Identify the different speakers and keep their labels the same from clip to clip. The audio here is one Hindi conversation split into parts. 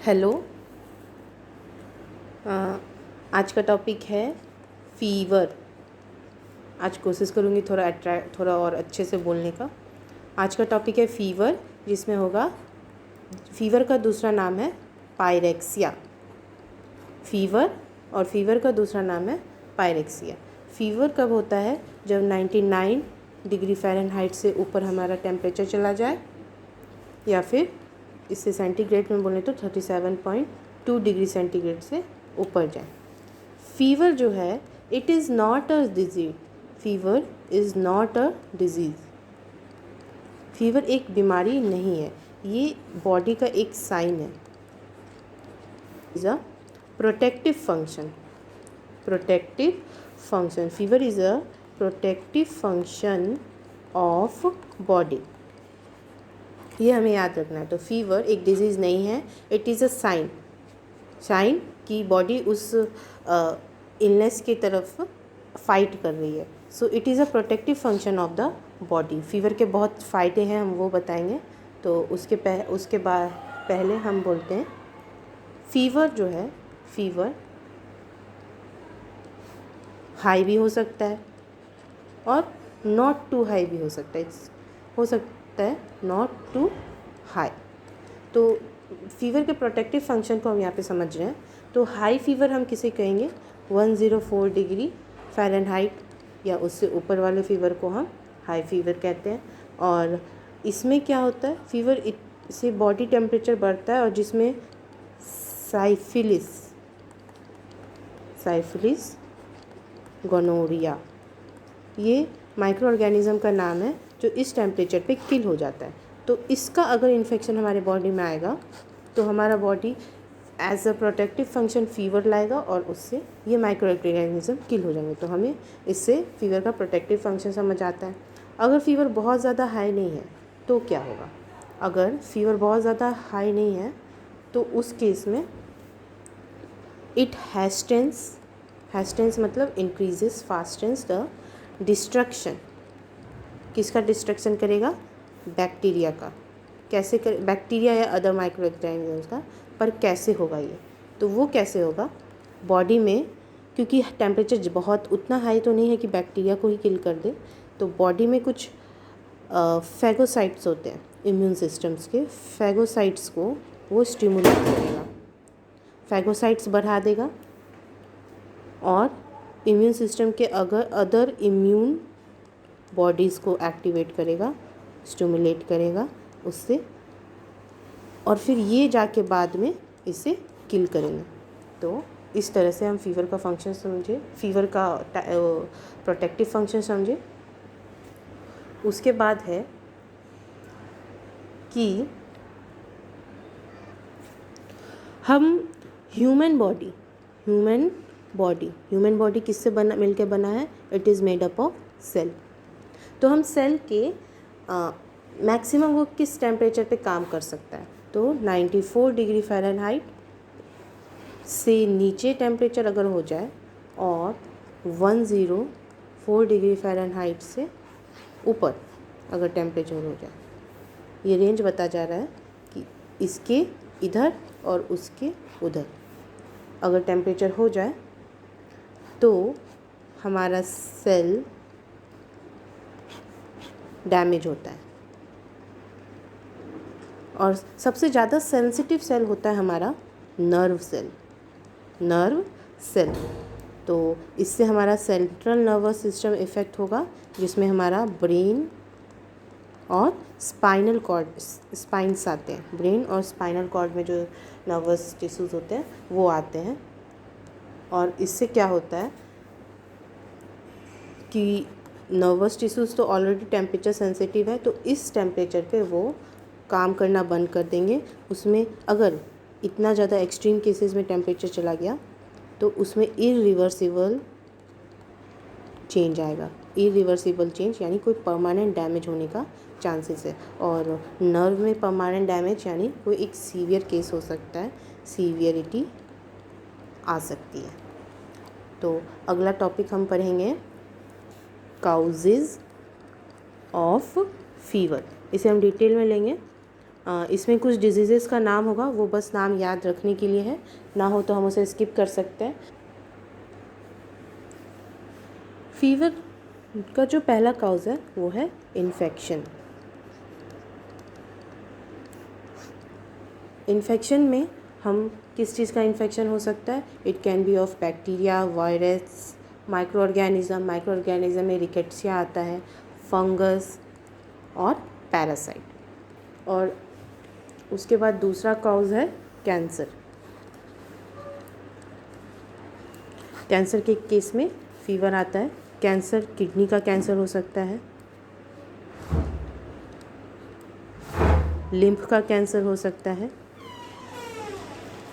Speaker 1: हेलो। आज का टॉपिक है फ़ीवर। आज कोशिश करूँगी थोड़ा और अच्छे से बोलने का। आज का टॉपिक है फ़ीवर, जिसमें होगा फ़ीवर का दूसरा नाम है पायरेक्सिया। फ़ीवर और फ़ीवर का दूसरा नाम है पायरेक्सिया। फ़ीवर कब होता है? जब 99 डिग्री फ़ारेनहाइट से ऊपर हमारा टेम्परेचर चला जाए, या फिर इससे सेंटीग्रेड में बोले तो 37.2 डिग्री सेंटीग्रेड से ऊपर जाए। फ़ीवर जो है, it is not a disease. Fever is not a disease. Fever एक बीमारी नहीं है, ये बॉडी का एक साइन है। Is a protective function. Protective function. Fever is a protective function of body. ये हमें याद रखना है। तो फ़ीवर एक डिजीज़ नहीं है, इट इज़ अ साइन कि बॉडी उस इलनेस की तरफ फाइट कर रही है। So it is a protective function of the body. Fever के बहुत फ़ायदे हैं, हम वो बताएंगे। तो उसके बाद पहले हम बोलते हैं फ़ीवर जो है, फ़ीवर हाई भी हो सकता है और नॉट टू हाई भी हो सकता है। हो सकता है नॉट टू हाई। तो फ़ीवर के प्रोटेक्टिव फंक्शन को हम यहाँ पे समझ रहे हैं। तो हाई फ़ीवर हम किसे कहेंगे? 104 डिग्री फ़ारेनहाइट या उससे ऊपर वाले फ़ीवर को हम हाई फ़ीवर कहते हैं। और इसमें क्या होता है? फ़ीवर इससे बॉडी टेम्परेचर बढ़ता है, और जिसमें साइफिलिस गोनोरिया, ये माइक्रो ऑर्गेनिज़म का नाम है जो इस टेम्परेचर पे किल हो जाता है। तो इसका अगर इन्फेक्शन हमारे बॉडी में आएगा तो हमारा body as a protective function fever लाएगा, और उससे ये माइक्रो ऑर्गेनिज़म किल हो जाएंगे। तो हमें इससे फ़ीवर का प्रोटेक्टिव फंक्शन समझ आता है। अगर फ़ीवर बहुत ज़्यादा हाई नहीं है तो क्या होगा? अगर फ़ीवर बहुत ज़्यादा हाई नहीं है तो उस केस में इट हैस्टेंस मतलब इंक्रीजेस फास्टेंस द डिस्ट्रक्शन। किसका डिस्ट्रक्शन करेगा? बैक्टीरिया का। कैसे कर? बैक्टीरिया या अदर माइक्रो ऑर्गेनिजम्स का। पर कैसे होगा ये? तो वो कैसे होगा? बॉडी में, क्योंकि टेम्परेचर बहुत उतना हाई तो नहीं है कि बैक्टीरिया को ही किल कर दे, तो बॉडी में कुछ फैगोसाइट्स होते हैं इम्यून सिस्टम्स के। फैगोसाइट्स को वो स्टिमुलेट करेगा, फैगोसाइट्स बढ़ा देगा, और इम्यून सिस्टम के अदर इम्यून बॉडीज़ को एक्टिवेट करेगा, स्टिमुलेट करेगा उससे, और फिर ये जाके बाद में इसे किल करेंगे। तो इस तरह से हम फ़ीवर का फंक्शन समझे, फ़ीवर का प्रोटेक्टिव फंक्शन समझे। उसके बाद है कि हम ह्यूमन बॉडी किससे मिलके बना है? It is made up of cell. तो हम सेल के मैक्सिमम वो किस टेम्परेचर पे काम कर सकता है? तो 94 डिग्री फ़ारेनहाइट से नीचे टेम्परेचर अगर हो जाए, और 104 डिग्री फ़ारेनहाइट से ऊपर अगर टेम्परेचर हो जाए, ये रेंज बता जा रहा है कि इसके इधर और उसके उधर अगर टेम्परेचर हो जाए तो हमारा सेल डैमेज होता है। और सबसे ज़्यादा सेंसिटिव सेल होता है हमारा नर्व सेल। तो इससे हमारा सेंट्रल नर्वस सिस्टम इफ़ेक्ट होगा, जिसमें हमारा ब्रेन और स्पाइनल कॉर्ड, स्पाइन्स आते हैं। ब्रेन और स्पाइनल कॉर्ड में जो नर्वस टिश्यूज़ होते हैं वो आते हैं। और इससे क्या होता है कि नर्वस टिश्यूज़ तो ऑलरेडी टेम्परेचर सेंसिटिव है, तो इस टेम्परेचर पे वो काम करना बंद कर देंगे। उसमें अगर इतना ज़्यादा एक्सट्रीम केसेस में टेम्परेचर चला गया तो उसमें इरिवर्सिबल चेंज आएगा। इरिवर्सिबल चेंज यानी कोई परमानेंट डैमेज होने का चांसेस है। और नर्व में परमानेंट डैमेज यानी कोई एक सीवियर केस हो सकता है, सीवियरिटी आ सकती है। तो अगला टॉपिक हम पढ़ेंगे काउजेज़ ऑफ फ़ीवर। इसे हम डिटेल में लेंगे। इसमें कुछ डिजीज़ेस का नाम होगा, वो बस नाम याद रखने के लिए है, ना हो तो हम उसे स्किप कर सकते हैं। फीवर का जो पहला कॉज है वो है इन्फेक्शन। इन्फेक्शन में हम किस चीज़ का इन्फेक्शन हो सकता है? It can be of bacteria, virus, micro organism में रिकेट्सिया आता है, फंगस और पैरासाइट। और उसके बाद दूसरा कॉज है कैंसर। कैंसर के केस में फीवर आता है। कैंसर, किडनी का कैंसर हो सकता है, लिम्फ का कैंसर हो सकता है,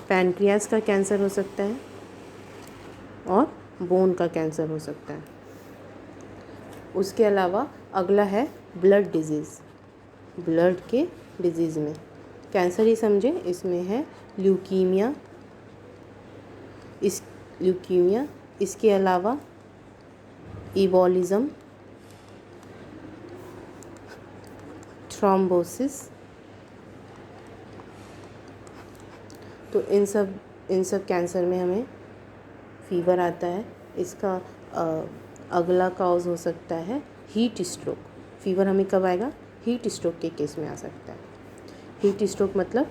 Speaker 1: पैनक्रियास का कैंसर हो सकता है और बोन का कैंसर हो सकता है। उसके अलावा अगला है ब्लड डिजीज़। ब्लड के डिजीज़ में कैंसर ही समझे, इसमें है ल्यूकीमिया, इसके अलावा इबोलिज्म, थ्रोम्बोसिस। तो इन सब कैंसर में हमें फीवर आता है। इसका अगला कॉज हो सकता है हीट स्ट्रोक। फीवर हमें कब आएगा? हीट स्ट्रोक के केस में आ सकता है। हीट स्ट्रोक मतलब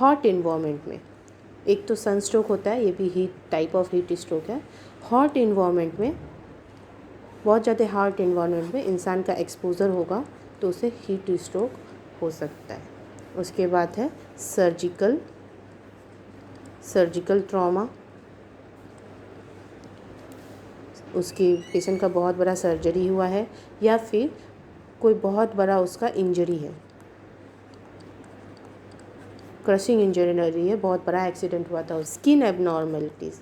Speaker 1: हॉट इन्वायरमेंट में, एक तो सन स्ट्रोक होता है, ये भी heat type of heat stroke है। हॉट इन्वायरमेंट में, बहुत ज़्यादा हॉट इन्वायरमेंट में इंसान का एक्सपोजर होगा तो उसे हीट स्ट्रोक हो सकता है। उसके बाद है सर्जिकल ट्रॉमा। उसके पेशेंट का बहुत बड़ा सर्जरी हुआ है या फिर कोई बहुत बड़ा उसका इंजरी है, क्रशिंग इंजरी रही है, बहुत बड़ा एक्सीडेंट हुआ था। स्किन एबनॉर्मेलिटीज़,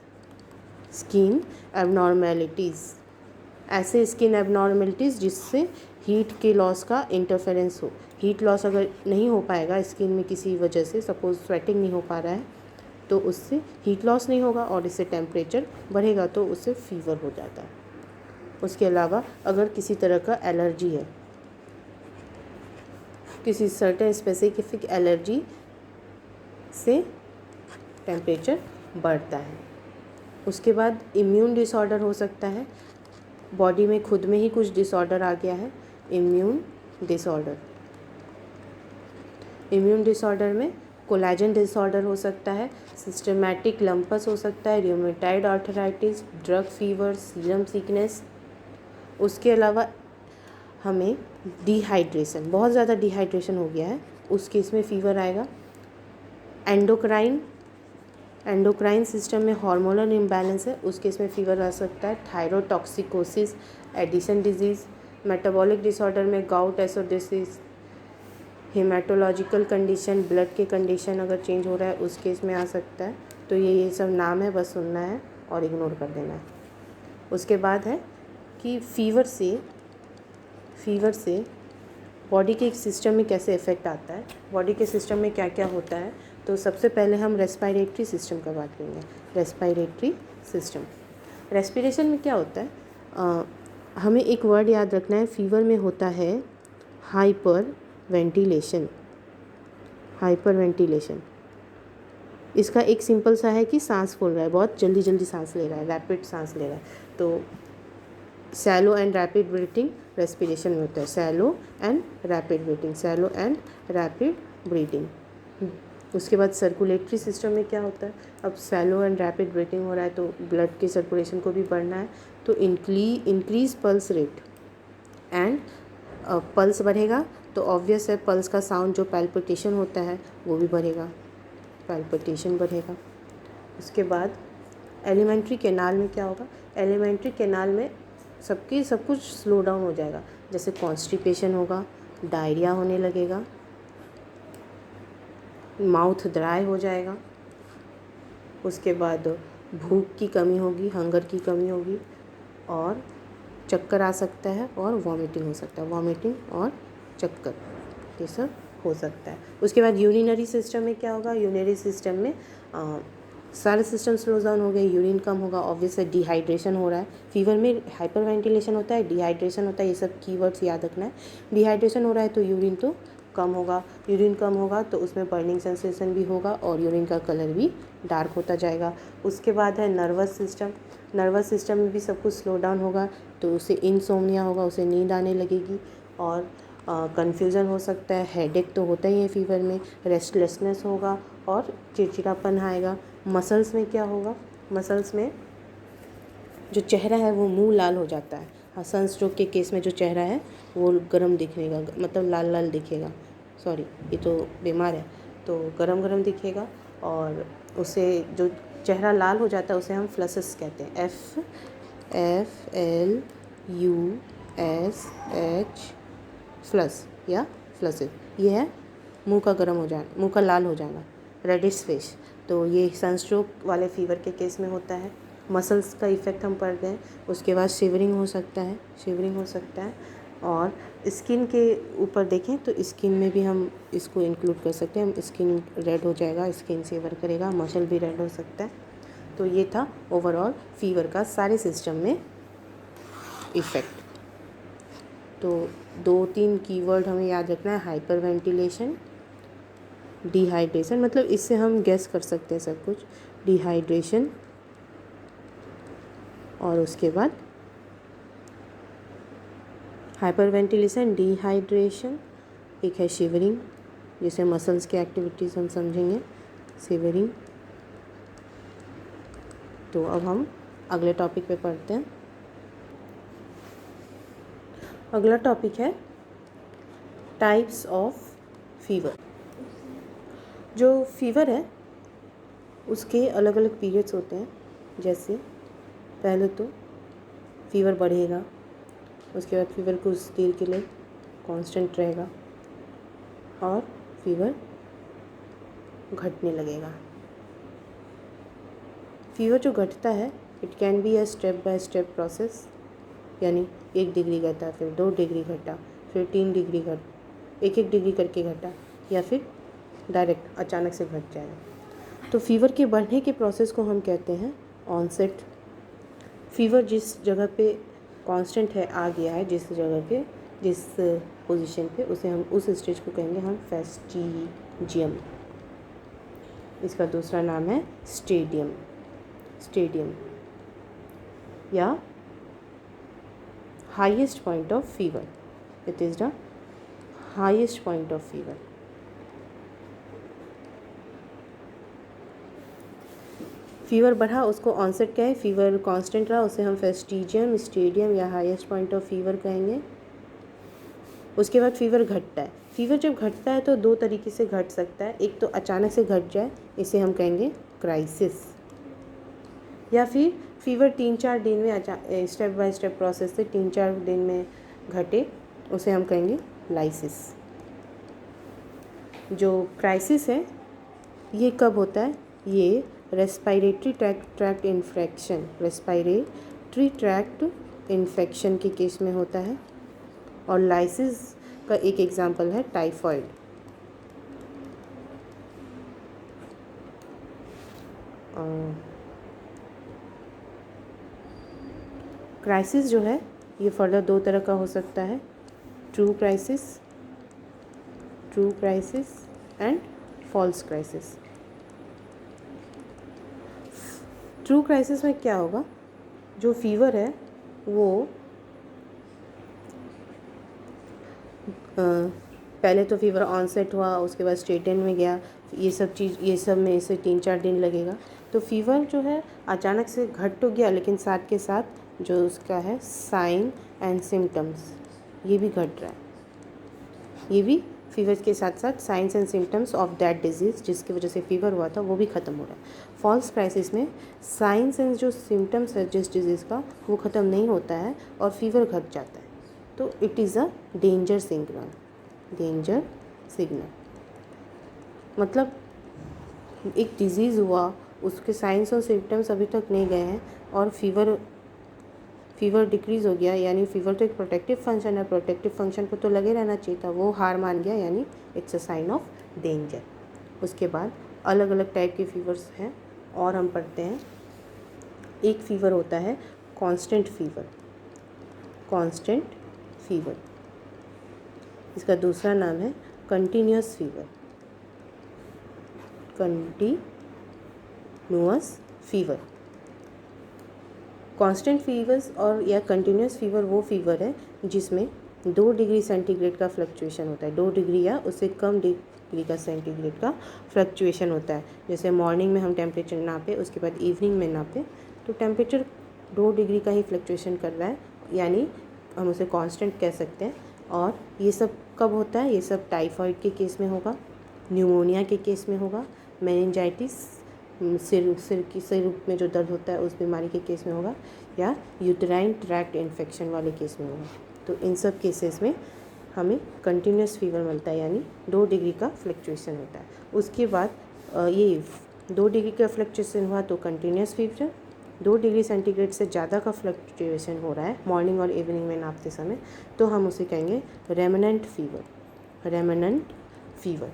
Speaker 1: ऐसे स्किन एबनॉर्मेलिटीज़ जिससे हीट के लॉस का इंटरफेरेंस हो। हीट लॉस अगर नहीं हो पाएगा स्किन में किसी वजह से, सपोज स्वेटिंग नहीं हो पा रहा है, तो उससे हीट लॉस नहीं होगा और इससे टेम्परेचर बढ़ेगा तो उससे फीवर हो जाता है। उसके अलावा अगर किसी तरह का एलर्जी है, किसी सर्टेन स्पेसिफिक एलर्जी से टेम्परेचर बढ़ता है। उसके बाद इम्यून डिसऑर्डर हो सकता है, बॉडी में खुद में ही कुछ डिसऑर्डर आ गया है, इम्यून डिसऑर्डर में कोलेजन डिसऑर्डर हो सकता है, सिस्टमैटिक लंपस हो सकता है, rheumatoid arthritis, drug fever, serum sickness. उसके अलावा हमें डिहाइड्रेशन, बहुत ज़्यादा डिहाइड्रेशन हो गया है, उस केस में फ़ीवर आएगा। एंडोक्राइन सिस्टम में हार्मोनल इम्बैलेंस है, उस केस में फ़ीवर आ सकता है। Thyrotoxicosis, Addison disease, metabolic disorder में gout, acidosis, haematological condition, blood के कंडीशन अगर चेंज हो रहा है उस केस में आ सकता है। तो ये सब नाम है, बस सुनना है और इग्नोर कर देना है। उसके बाद है कि फ़ीवर से बॉडी के सिस्टम में कैसे इफ़ेक्ट आता है, बॉडी के सिस्टम में क्या क्या होता है। तो सबसे पहले हम रेस्पिरेटरी सिस्टम का बात करेंगे। रेस्पिरेशन में क्या होता है, हमें एक वर्ड याद रखना है। फीवर में होता है हाइपर वेंटिलेशन। इसका एक सिंपल सा है कि सांस फूल रहा है, बहुत जल्दी सांस ले रहा है, रैपिड सांस ले रहा है, तो shallow and rapid breathing respiration में होता है। Shallow and rapid breathing. उसके बाद सर्कुलेटरी सिस्टम में क्या होता है, अब सैलो एंड रैपिड ब्रीथिंग हो रहा है तो ब्लड के सर्कुलेशन को भी बढ़ना है, तो increase pulse rate and pulse बढ़ेगा तो ऑब्वियस है पल्स का साउंड जो पैल्पिटेशन होता है वो भी बढ़ेगा, उसके बाद एलिमेंट्री कैनाल में क्या होगा, एलिमेंट्री कैनाल में सब कुछ स्लो डाउन हो जाएगा, जैसे कॉन्स्टिपेशन होगा, डायरिया होने लगेगा, माउथ ड्राई हो जाएगा। उसके बाद भूख की कमी होगी, हंगर की कमी होगी और चक्कर आ सकता है और वॉमिटिंग हो सकता है, वॉमिटिंग और चक्कर ये सब हो सकता है। उसके बाद यूरिनरी सिस्टम में क्या होगा, यूरिनरी सिस्टम में सारे सिस्टम स्लो डाउन हो गए, यूरिन कम होगा, ऑब्वियसली डिहाइड्रेशन हो रहा है। फीवर में हाइपर वेंटिलेशन होता है, डिहाइड्रेशन होता है, ये सब कीवर्ड्स याद रखना है। डिहाइड्रेशन हो रहा है तो यूरिन तो कम होगा, यूरिन कम होगा तो उसमें बर्निंग सेंसेशन भी होगा और यूरिन का कलर भी डार्क होता जाएगा। उसके बाद है नर्वस सिस्टम। नर्वस सिस्टम में भी सब कुछ स्लो डाउन होगा तो उसे इंसोम्निया होगा, उसे नींद आने लगेगी और कन्फ्यूज़न हो सकता है, हेडेक तो होता ही है फीवर में, रेस्टलेसनेस होगा और चिड़चिड़ापन आएगा। मसल्स में क्या होगा, मसल्स में जो चेहरा है वो मुंह लाल हो जाता है। हाँ, सनस्ट्रोक के केस में जो चेहरा है वो गरम दिखेगा, मतलब लाल लाल दिखेगा, सॉरी ये तो बीमार है तो गरम गरम दिखेगा और उसे जो चेहरा लाल हो जाता है उसे हम फ्लसेस कहते हैं, FFLUSH, फ्लस या फ्लसेस। ये है मुंह का गर्म हो जाना, मुंह का लाल हो जाना, रेडिश फेस। तो ये सनस्ट्रोक वाले फीवर के केस में होता है। मसल्स का इफ़ेक्ट हम पढ़ रहे हैं। उसके बाद शिवरिंग हो सकता है, शिवरिंग हो सकता है। और स्किन के ऊपर देखें तो स्किन में भी हम इसको इंक्लूड कर सकते हैं। हम स्किन रेड हो जाएगा, स्किन सीवर करेगा, मसल भी रेड हो सकता है। तो ये था ओवरऑल फीवर का सारे सिस्टम में इफ़ेक्ट। तो 2-3 कीवर्ड हमें याद रखना है, हाइपर वेंटिलेशन, डिहाइड्रेशन, मतलब इससे हम गेस कर सकते हैं सब कुछ, डिहाइड्रेशन, और उसके बाद हाइपर वेंटिलेशन, डिहाइड्रेशन, एक है शिवरिंग, जिसे मसल्स की एक्टिविटीज़ हम समझेंगे, शिवरिंग। तो अब हम अगले टॉपिक पे पढ़ते हैं। अगला टॉपिक है टाइप्स ऑफ फीवर। जो फीवर है उसके अलग अलग पीरियड्स होते हैं। जैसे पहले तो फीवर बढ़ेगा, उसके बाद फीवर कुछ देर के लिए कांस्टेंट रहेगा और फीवर घटने लगेगा। फीवर जो घटता है it can be a step by step process, यानी 1 डिग्री घटा, फिर 2 डिग्री घटा, फिर 3 डिग्री घट, 1-1 डिग्री करके घटा, या फिर डायरेक्ट अचानक से घट जाएगा। तो फीवर के बढ़ने के प्रोसेस को हम कहते हैं ऑनसेट। फीवर जिस जगह पे कांस्टेंट है आ गया है, जिस जगह पे, जिस पोजीशन पे, उसे हम उस स्टेज को कहेंगे हम फेस्टिजियम। इसका दूसरा नाम है स्टेडियम, स्टेडियम या highest point of fever. It is the highest point of fever. Fever बढ़ा उसको ऑनसेट कहे, फीवर कांस्टेंट रहा उसे हम फेस्टिजियम, स्टेडियम या हाईएस्ट पॉइंट ऑफ फीवर कहेंगे। उसके बाद फीवर घटता है। फीवर जब घटता है तो 2 तरीके से घट सकता है। एक तो अचानक से घट जाए, इसे हम कहेंगे क्राइसिस, या फिर फीवर 3-4 दिन में स्टेप बाय स्टेप प्रोसेस से 3-4 दिन में घटे, उसे हम कहेंगे लाइसिस। जो क्राइसिस है ये कब होता है, ये respiratory tract infection, respiratory tract infection के केस में होता है। और लाइसिस का एक एग्जांपल है टाइफॉइड। क्राइसिस जो है ये फर्दर 2 तरह का हो सकता है, true crisis and false crisis. True crisis में क्या होगा, जो फीवर है वो पहले तो फीवर ऑनसेट हुआ, उसके बाद स्टेडियम में गया, ये सब में इसे 3-4 दिन लगेगा। तो फीवर जो है अचानक से घट तो गया, लेकिन साथ के साथ जो उसका है साइन एंड सिम्टम्स ये भी घट रहा है। ये भी फीवर के साथ साथ science and symptoms of that disease जिसकी वजह से फीवर हुआ था वो भी ख़त्म हो रहा है। फॉल्स क्राइसिस में साइंस एंड जो सिम्टम्स है जिस डिजीज़ का वो ख़त्म नहीं होता है और फीवर घट जाता है। तो it is a danger signal, danger signal मतलब एक डिज़ीज़ हुआ, उसके साइंस और सिम्टम्स अभी तक नहीं गए हैं और फीवर डिक्रीज़ हो गया, यानी फीवर तो एक प्रोटेक्टिव फंक्शन है, प्रोटेक्टिव फंक्शन को तो लगे रहना चाहिए था, वो हार मान गया, यानी it's a sign of danger. उसके बाद अलग अलग टाइप के फीवर्स हैं और हम पढ़ते हैं। एक फीवर होता है कांस्टेंट फीवर, कांस्टेंट फीवर। इसका दूसरा नाम है continuous fever, continuous fever. Constant fevers और या कंटिन्यूअस फीवर वो फीवर है जिसमें 2 डिग्री सेंटीग्रेड का फ्लक्चुएशन होता है, 2 डिग्री या उससे कम डिग्री का सेंटीग्रेड का फ्लक्चुएशन होता है। जैसे मॉर्निंग में हम टेम्परेचर नापे, उसके बाद इवनिंग में नापे, तो टेम्परेचर 2 डिग्री का ही फ्लक्चुएशन कर रहा है, यानी हम उसे कांस्टेंट कह सकते हैं। और ये सब कब होता है? ये सब टाइफाइड के केस में होगा, न्यूमोनिया के केस में होगा, मेनिंजाइटिस, सिर में जो दर्द होता है उस बीमारी के केस में होगा, या यूटेराइन ट्रैक्ट इन्फेक्शन वाले केस में होगा। तो इन सब केसेस में हमें कंटिन्यूअस फीवर मिलता है, यानी 2 डिग्री का फ्लक्चुएशन होता है। उसके बाद ये 2 डिग्री का फ्लक्चुएशन हुआ तो कंटिन्यूअस फीवर, 2 डिग्री सेंटीग्रेड से ज़्यादा का फ्लक्चुएशन हो रहा है मॉर्निंग और इवनिंग में नापते समय, तो हम उसे कहेंगे remnant fever. Remnant fever,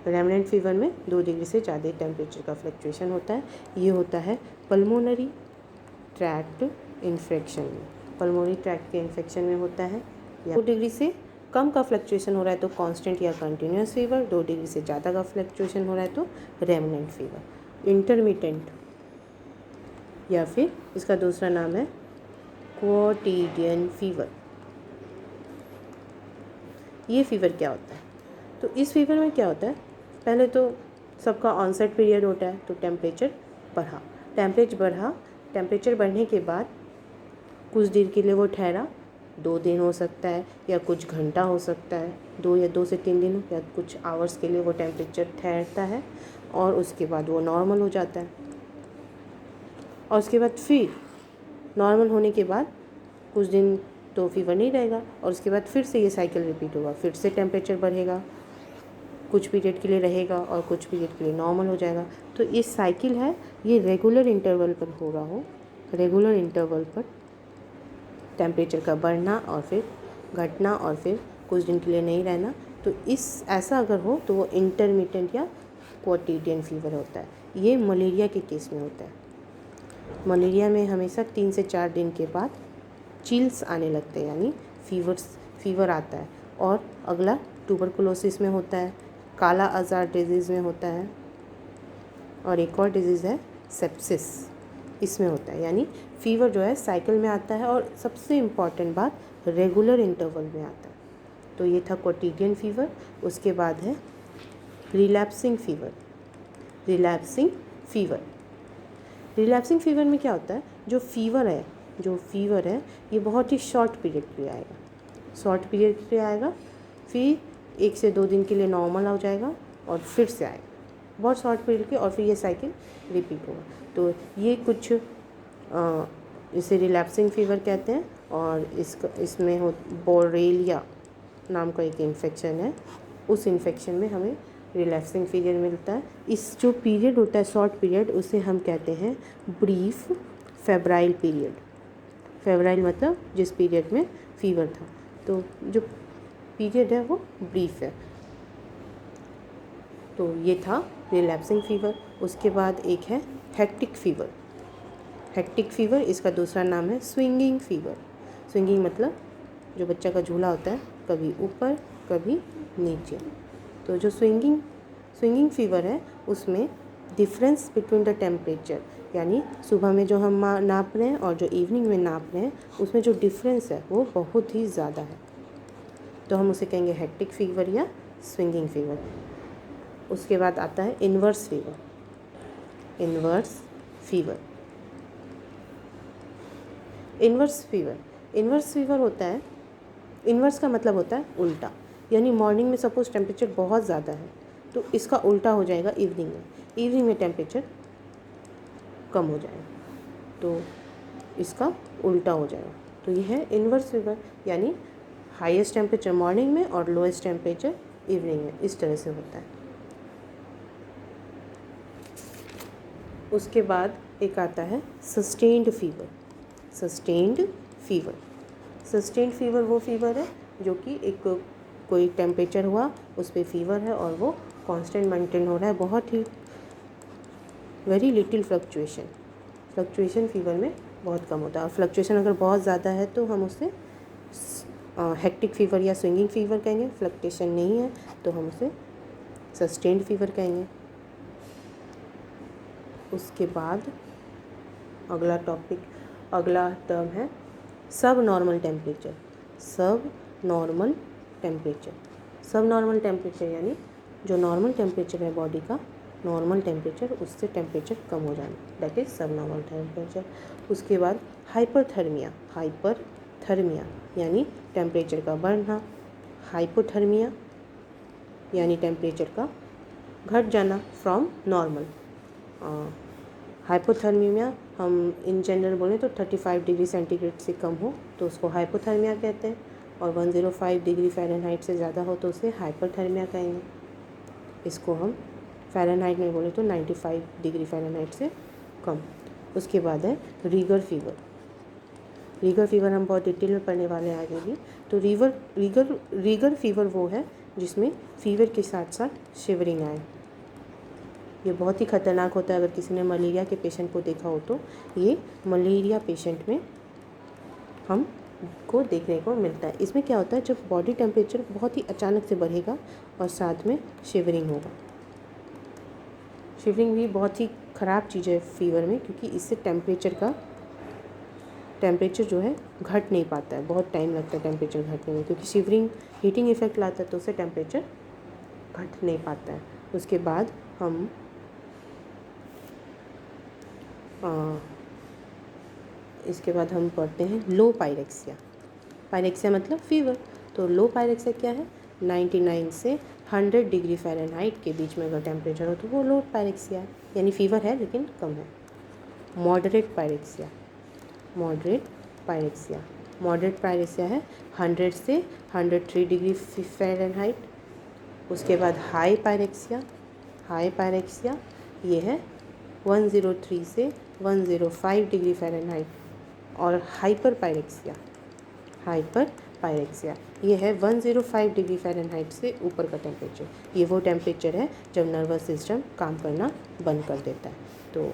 Speaker 1: remnant fever में 2 डिग्री से ज़्यादा टेम्परेचर का फ्लक्चुएशन होता है। ये होता है पल्मोनरी ट्रैक्ट इन्फेक्शन में, पल्मोनरी ट्रैक्ट के इन्फेक्शन में होता है। या 2 डिग्री से कम का फ्लक्चुएशन हो रहा है तो कांस्टेंट या कंटिन्यूअस फीवर, 2 डिग्री से ज़्यादा का फ्लक्चुएशन हो रहा है तो रेमनेंट फीवर। इंटरमिटेंट या फिर इसका दूसरा नाम है क्वोटिडियन फीवर। ये फीवर क्या होता है? तो इस फीवर में क्या होता है, पहले तो सबका ऑनसेट पीरियड होता है, तो टेम्परेचर बढ़ने के बाद कुछ देर के लिए वो ठहरा, 2 दिन हो सकता है या कुछ घंटा हो सकता है, 2 से 3 दिन या कुछ आवर्स के लिए वो टेम्परेचर ठहरता है, और उसके बाद वो नॉर्मल हो जाता है। और उसके बाद फिर नॉर्मल होने के बाद कुछ दिन तो फीवर नहीं रहेगा, और उसके बाद फिर से ये साइकिल रिपीट होगा, फिर से टेम्परेचर बढ़ेगा, कुछ पीरियड के लिए रहेगा और कुछ पीरियड के लिए नॉर्मल हो जाएगा। तो ये साइकिल है, ये रेगुलर इंटरवल पर हो रहा हो, रेगुलर इंटरवल पर टेम्परेचर का बढ़ना और फिर घटना और फिर कुछ दिन के लिए नहीं रहना। तो ऐसा अगर हो तो वो इंटरमिटेंट या क्वोटिडियन फीवर होता है। ये मलेरिया के केस में होता है। मलेरिया में हमेशा 3 से 4 दिन के बाद चिल्स आने लगते हैं, यानी फीवर आता है। और अगला ट्यूबरकुलोसिस में होता है, काला अज़ार डिजीज़ में होता है, और एक और डिजीज़ है सेप्सिस, इसमें होता है। यानी फीवर जो है साइकिल में आता है, और सबसे इम्पॉर्टेंट बात रेगुलर इंटरवल में आता है। तो ये था क्वोटिडियन फीवर। उसके बाद है रिलैप्सिंग फीवर। रिलैप्सिंग फीवर में क्या होता है, जो फीवर है ये बहुत ही शॉर्ट पीरियड के लिए आएगा, फिर 1 से 2 दिन के लिए नॉर्मल हो जाएगा और फिर से आएगा, बहुत शॉर्ट पीरियड के, और फिर ये साइकिल रिपीट होगा। तो ये कुछ इसे रिलैप्सिंग फीवर कहते हैं। और इसमें बोरेलिया नाम का एक इन्फेक्शन है, उस इन्फेक्शन में हमें रिलैप्सिंग फीवर मिलता है। इस जो पीरियड होता है शॉर्ट पीरियड, उसे हम कहते हैं ब्रीफ फेब्राइल पीरियड। फेब्राइल मतलब जिस पीरियड में फीवर था, तो जो पीरियड है वो ब्रीफ है। तो ये था रिलैप्सिंग फीवर। उसके बाद एक है हेक्टिक फीवर, इसका दूसरा नाम है स्विंगिंग फीवर। स्विंगिंग मतलब जो बच्चा का झूला होता है, कभी ऊपर कभी नीचे। तो जो स्विंगिंग फीवर है उसमें डिफरेंस बिटवीन द टेम्परेचर, यानी सुबह में जो हम नाप रहे हैं और जो इवनिंग में नाप रहे हैं, उसमें जो डिफरेंस है वो बहुत ही ज़्यादा है, तो हम उसे कहेंगे हेक्टिक फीवर या स्विंगिंग फीवर। उसके बाद आता है इन्वर्स फीवर होता है, इन्वर्स का मतलब होता है उल्टा, यानी मॉर्निंग में सपोज टेम्परेचर बहुत ज़्यादा है तो इसका उल्टा हो जाएगा इवनिंग में टेम्परेचर कम हो जाएगा, तो इसका उल्टा हो जाएगा। तो ये है इन्वर्स फीवर, यानी हाईएस्ट टेम्परेचर मॉर्निंग में और लोएस्ट टेम्परेचर इवनिंग में, इस तरह से होता है। उसके बाद एक आता है सस्टेन्ड फीवर वो फीवर है जो कि एक कोई टेम्परेचर हुआ, उस पर फीवर है और वो कांस्टेंट मेंटेन हो रहा है, बहुत ही वेरी लिटिल फ्लक्चुएशन फीवर में बहुत कम होता है। और फ्लक्चुएशन अगर बहुत ज़्यादा है तो हम उसे हेक्टिक फीवर या स्विंगिंग फीवर कहेंगे, फ्लक्चुएशन नहीं है तो हम उसे सस्टेन्ड फीवर कहेंगे। उसके बाद अगला टर्म है सब नॉर्मल टेम्परेचर। सब नॉर्मल टेम्परेचर यानी जो नॉर्मल टेम्परेचर है बॉडी का, नॉर्मल टेम्परेचर, उससे टेम्परेचर कम हो जाना, दैट इज़ सब नॉर्मल टेम्परेचर। उसके बाद हाइपरथर्मिया यानी टेम्परेचर का बढ़ना, हाइपोथर्मिया यानी टेम्परेचर का घट जाना फ्रॉम नॉर्मल। हाइपोथर्मिया हम इन जनरल बोलें तो 35 डिग्री सेंटीग्रेड से कम हो तो उसको हाइपोथर्मिया कहते हैं, और 105 डिग्री फ़ारेनहाइट से ज़्यादा हो तो उसे हाइपरथर्मिया कहेंगे। इसको हम फ़ारेनहाइट में बोले तो 95 डिग्री फ़ारेनहाइट से कम। उसके बाद है रीगर फीवर हम बहुत डिटेल में पढ़ने वाले हैं आगे भी। तो रीगर फीवर वो है जिसमें फीवर के साथ साथ शिवरिंग आए। ये बहुत ही ख़तरनाक होता है। अगर किसी ने मलेरिया के पेशेंट को देखा हो तो ये मलेरिया पेशेंट में हमको देखने को मिलता है। इसमें क्या होता है, जब बॉडी टेम्परेचर बहुत ही अचानक से बढ़ेगा और साथ में शिवरिंग होगा। शिवरिंग भी बहुत ही ख़राब चीज़ है फीवर में, क्योंकि इससे टेम्परेचर जो है घट नहीं पाता है, बहुत टाइम लगता है टेम्परेचर घटने में, क्योंकि शिवरिंग हीटिंग इफेक्ट लाता है तो उससे टेम्परेचर घट नहीं पाता है। उसके बाद हम पढ़ते हैं लो पायरेक्सिया मतलब फीवर। तो लो पायरेक्सिया क्या है, 99 से 100 डिग्री फ़ारेनहाइट के बीच में अगर टेम्परेचर हो तो वो लो पायरेक्सिया है, यानी फीवर है लेकिन कम है। मॉडरेट पायरेक्सिया है 100 से 103 डिग्री फ़ारेनहाइट। उसके बाद हाई पायरेक्सिया ये है 103 से 105 डिग्री फ़ारेनहाइट। और हाइपर पायरेक्सिया ये है 105 डिग्री फ़ारेनहाइट से ऊपर का टेम्परेचर। ये वो टेम्परेचर है जब नर्वस सिस्टम काम करना बंद कर देता है, तो